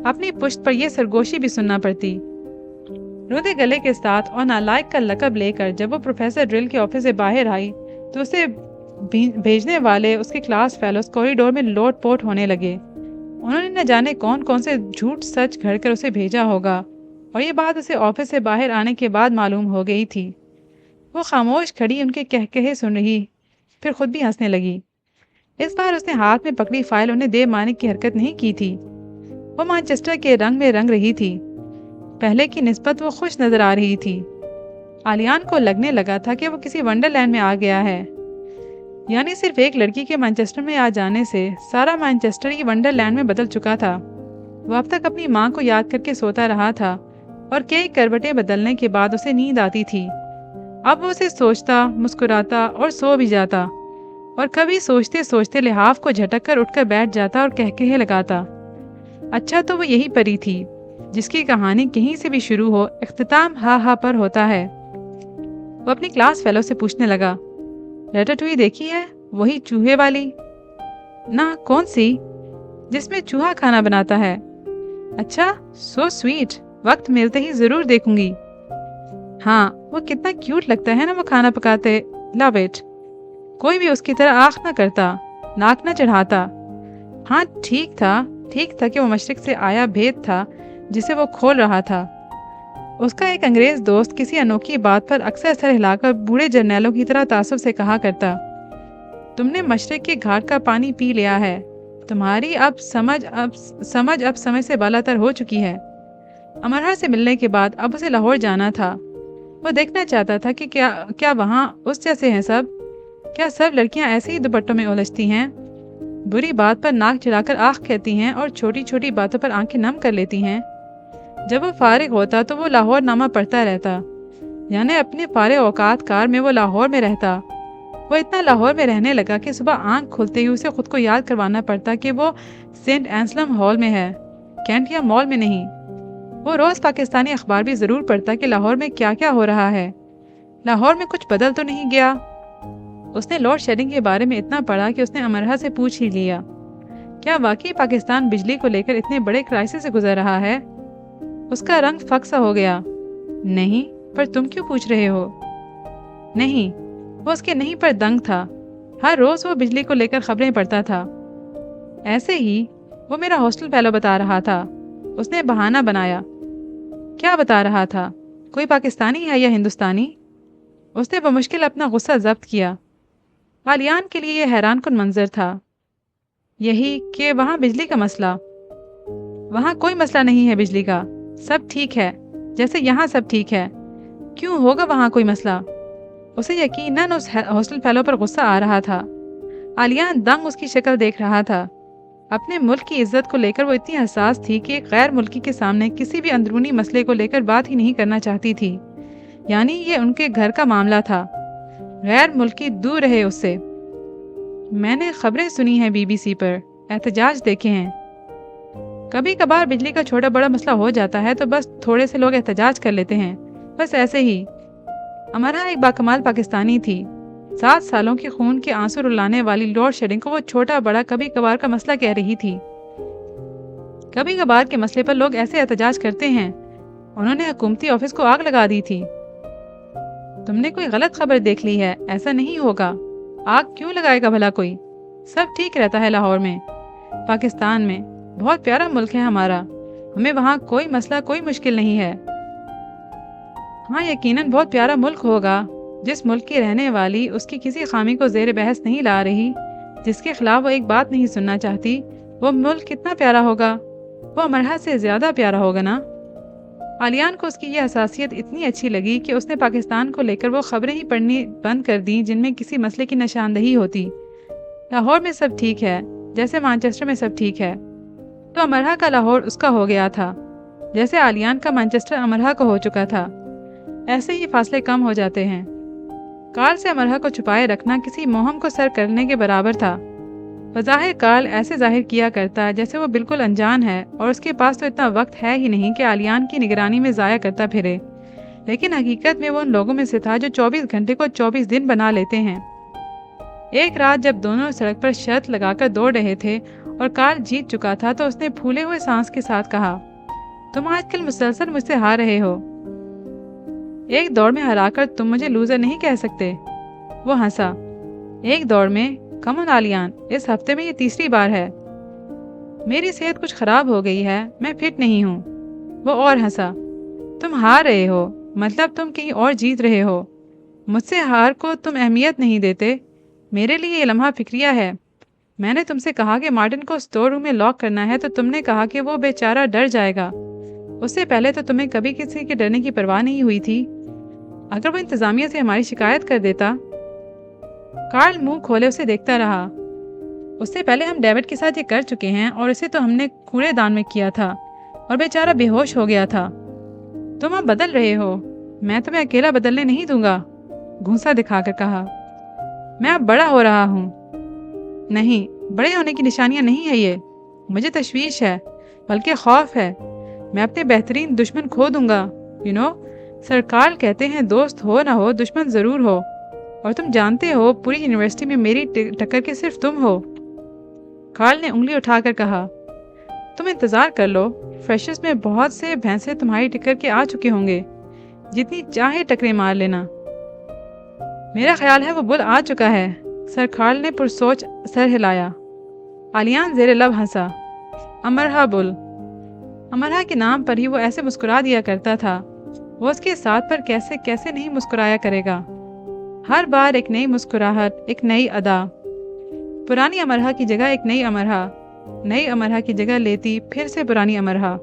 اپنی پشت پر یہ سرگوشی بھی سننا پڑتی۔ رندے گلے کے ساتھ اور نالائق کا لقب لے کر جب وہ پروفیسر ڈرل کے آفس سے باہر آئی تو اسے بھیجنے والے اس کے کلاس فیلوز کوریڈور میں لوٹ پوٹ ہونے لگے۔ انہوں نے نہ جانے کون کون سے جھوٹ سچ گھڑ کر اسے بھیجا ہوگا، اور یہ بات اسے آفس سے باہر آنے کے بعد معلوم ہو گئی تھی۔ وہ خاموش کھڑی ان کے کہے سن رہی، پھر خود بھی ہنسنے لگی۔ اس بار اس نے ہاتھ میں پکڑی فائل انہیں دے مانے کی حرکت نہیں کی تھی۔ وہ مانچسٹر کے رنگ میں رنگ رہی تھی، پہلے کی نسبت وہ خوش نظر آ رہی تھی۔ عالیان کو لگنے لگا تھا کہ وہ کسی ونڈرلینڈ میں آ گیا ہے، یعنی صرف ایک لڑکی کے مانچسٹر میں آ جانے سے سارا مانچسٹر ہی ونڈرلینڈ میں بدل چکا تھا۔ وہ اب تک اپنی ماں کو یاد کر کے سوتا رہا تھا، اور کئی کروٹیں بدلنے کے بعد اسے نیند آتی تھی۔ اب وہ اسے سوچتا، مسکراتا اور سو بھی جاتا، اور کبھی سوچتے سوچتے لحاف کو جھٹک کر اٹھ کر بیٹھ جاتا اور کہکہے لگاتا۔ اچھا تو وہ یہی پری تھی جس کی کہانی کہیں سے بھی شروع ہو اختتام ہا ہا پر ہوتا ہے۔ وہ اپنی کلاس فیلو سے پوچھنے لگا، ریٹاٹوئی دیکھی ہے، وہی چوہے والی؟ نہ، کون سی؟ جس میں چوہا کھانا بناتا ہے؟ اچھا، سو سویٹ، وقت ملتے ہی ضرور دیکھوں گی۔ ہاں، وہ کتنا کیوٹ لگتا ہے نا وہ کھانا پکاتے، لو اٹ۔ کوئی بھی اس کی طرح آنکھ نہ کرتا، ناک نہ چڑھاتا۔ ہاں ٹھیک تھا کہ وہ مشرق سے آیا بھید تھا جسے وہ کھول رہا تھا۔ اس کا ایک انگریز دوست کسی انوکھی بات پر اکثر سر ہلا کر بوڑھے جرنیلوں کی طرح تعصب سے کہا کرتا، تم نے مشرق کے گھاٹ کا پانی پی لیا ہے، تمہاری اب سمجھ سے بالاتر ہو چکی ہے۔ امرہا سے ملنے کے بعد اب اسے لاہور جانا تھا۔ وہ دیکھنا چاہتا تھا کہ کیا وہاں اس جیسے ہیں سب، کیا سب لڑکیاں ایسے ہی دوپٹوں میں الجھتی ہیں، بری بات پر ناک چڑھا کر آنکھ کہتی ہیں اور چھوٹی چھوٹی باتوں پر آنکھیں نم کر لیتی ہیں۔ جب وہ فارغ ہوتا تو وہ لاہور نامہ پڑھتا رہتا، یعنی اپنے فارغ اوقات کار میں وہ لاہور میں رہتا۔ وہ اتنا لاہور میں رہنے لگا کہ صبح آنکھ کھلتے ہی اسے خود کو یاد کروانا پڑتا کہ وہ سینٹ اینسلم ہال میں ہے، کینٹیا مال میں نہیں۔ وہ روز پاکستانی اخبار بھی ضرور پڑھتا کہ لاہور میں کیا کیا ہو رہا ہے، لاہور میں کچھ بدل تو نہیں گیا۔ اس نے لوڈ شیڈنگ کے بارے میں اتنا پڑھا کہ اس نے امرہا سے پوچھ ہی لیا، کیا واقعی پاکستان بجلی کو لے کر اتنے بڑے کرائسس سے گزر رہا ہے؟ اس کا رنگ فک سا ہو گیا۔ نہیں، پر تم کیوں پوچھ رہے ہو؟ نہیں، وہ اس کے نہیں پر دنگ تھا۔ ہر روز وہ بجلی کو لے کر خبریں پڑھتا تھا۔ ایسے ہی وہ میرا ہاسٹل فیلو بتا رہا تھا۔ اس نے بہانہ بنایا۔ کیا بتا رہا تھا؟ کوئی پاکستانی ہے یا ہندوستانی؟ اس نے بمشکل اپنا غصہ ضبط کیا۔ غالیان کے لیے یہ حیران کن منظر تھا، یہی کہ وہاں بجلی کا مسئلہ۔ وہاں کوئی مسئلہ نہیں ہے بجلی کا، سب ٹھیک ہے جیسے یہاں سب ٹھیک ہے۔ کیوں ہوگا وہاں کوئی مسئلہ؟ اسے یقیناً اس ہاسٹل فیلو پر غصہ آ رہا تھا۔ غالیان دنگ اس کی شکل دیکھ رہا تھا۔ اپنے ملک کی عزت کو لے کر وہ اتنی حساس تھی کہ ایک غیر ملکی کے سامنے کسی بھی اندرونی مسئلے کو لے کر بات ہی نہیں کرنا چاہتی تھی، یعنی یہ ان کے گھر کا معاملہ تھا۔ غیر ملکی دور رہے اس سے۔ میں نے خبریں سنی ہیں بی بی سی پر، احتجاج دیکھے ہیں۔ کبھی کبھار بجلی کا چھوٹا بڑا مسئلہ ہو جاتا ہے تو بس تھوڑے سے لوگ احتجاج کر لیتے ہیں، بس ایسے ہی۔ امرہا ایک باکمال پاکستانی تھی۔ 7 سالوں کے خون کے آنسو رلانے والی لوڈ شیڈنگ کو وہ چھوٹا بڑا کبھی کبھار کا مسئلہ کہہ رہی تھی۔ کبھی کبھار کے مسئلے پر لوگ ایسے احتجاج کرتے ہیں۔ انہوں نے حکومتی آفس کو آگ لگا دی تھی۔ تم نے کوئی غلط خبر دیکھ لی ہے، ایسا نہیں ہوگا۔ آگ کیوں لگائے گا بھلا کوئی؟ سب ٹھیک رہتا ہے لاہور میں، پاکستان میں۔ بہت پیارا ملک ہے ہمارا، ہمیں وہاں کوئی مسئلہ کوئی مشکل نہیں ہے۔ ہاں یقیناً بہت پیارا ملک ہوگا۔ جس ملک کی رہنے والی اس کی کسی خامی کو زیر بحث نہیں لا رہی، جس کے خلاف وہ ایک بات نہیں سننا چاہتی، وہ ملک کتنا پیارا ہوگا؟ وہ امرہا سے زیادہ پیارا ہوگا نا؟ غالیان کو اس کی یہ حساسیت اتنی اچھی لگی کہ اس نے پاکستان کو لے کر وہ خبریں ہی پڑھنی بند کر دیں جن میں کسی مسئلے کی نشاندہی ہوتی۔ لاہور میں سب ٹھیک ہے جیسے مانچسٹر میں سب ٹھیک ہے، تو امرہا کا لاہور اس کا ہو گیا تھا، جیسے غالیان کا مانچسٹر امرہا کو ہو چکا تھا۔ ایسے ہی فاصلے کم ہو جاتے ہیں۔ کارل سے امرہا کو چھپائے رکھنا کسی مہم کو سر کرنے کے برابر تھا۔ بظاہر کارل ایسے ظاہر کیا کرتا جیسے وہ بالکل انجان ہے اور اس کے پاس تو اتنا وقت ہے ہی نہیں کہ غالیان کی نگرانی میں ضائع کرتا پھرے، لیکن حقیقت میں وہ ان لوگوں میں سے تھا جو 24 گھنٹے کو 24 دن بنا لیتے ہیں۔ ایک رات جب دونوں سڑک پر شرط لگا کر دوڑ رہے تھے اور کارل جیت چکا تھا تو اس نے پھولے ہوئے سانس کے ساتھ کہا، تم آج کل مسلسل مجھ سے ہار رہے ہو، ایک دوڑ میں ہرا کر تم مجھے لوزر نہیں کہہ سکتے۔ وہ ہنسا۔ ایک دوڑ میں؟ کمون غالیان، اس ہفتے میں یہ تیسری بار ہے۔ میری صحت کچھ خراب ہو گئی ہے، میں فٹ نہیں ہوں۔ وہ اور ہنسا۔ تم ہار رہے ہو مطلب تم کہیں اور جیت رہے ہو۔ مجھ سے ہار کو تم اہمیت نہیں دیتے، میرے لیے یہ لمحہ فکریہ ہے۔ میں نے تم سے کہا کہ مارٹن کو اسٹور روم میں لاک کرنا ہے تو تم نے کہا کہ وہ بیچارہ ڈر جائے گا۔ اس سے پہلے تو تمہیں کبھی کسی کے ڈرنے کی پرواہ نہیں ہوئی تھی۔ اگر وہ انتظامیہ سے ہماری شکایت کر دیتا۔ کارل منہ کھولے اسے دیکھتا رہا۔ اس سے پہلے ہم ڈیوڈ کے ساتھ یہ کر چکے ہیں اور اسے تو ہم نے کوڑے دان میں کیا تھا اور بیچارہ بے ہوش ہو گیا تھا۔ تم اب بدل رہے ہو، میں تمہیں اکیلا بدلنے نہیں دوں گا، گھونسا دکھا کر کہا۔ میں اب بڑا ہو رہا ہوں۔ نہیں، بڑے ہونے کی نشانیاں نہیں ہے یہ، مجھے تشویش ہے بلکہ خوف ہے، میں اپنے بہترین دشمن کھو دوں گا۔ سر کارل کہتے ہیں دوست ہو نہ ہو دشمن ضرور ہو، اور تم جانتے ہو پوری یونیورسٹی میں میری ٹکر کے صرف تم ہو۔ کارل نے انگلی اٹھا کر کہا، تم انتظار کر لو، فریشرز میں بہت سے بھینسے تمہاری ٹکر کے آ چکے ہوں گے، جتنی چاہے ٹکریں مار لینا۔ میرا خیال ہے وہ بل آ چکا ہے، سر کارل نے پرسوچ سر ہلایا۔ غالیان زیر لب ہنسا۔ امرہا بل۔ امرہا کے نام پر ہی وہ ایسے مسکرا دیا کرتا تھا۔ وہ اس کے ساتھ پر کیسے کیسے نہیں مسکرایا کرے گا۔ ہر بار ایک نئی مسکراہٹ، ایک نئی ادا، پرانی امرہا کی جگہ ایک نئی امرہا، نئی امرہا کی جگہ لیتی پھر سے پرانی امرہا۔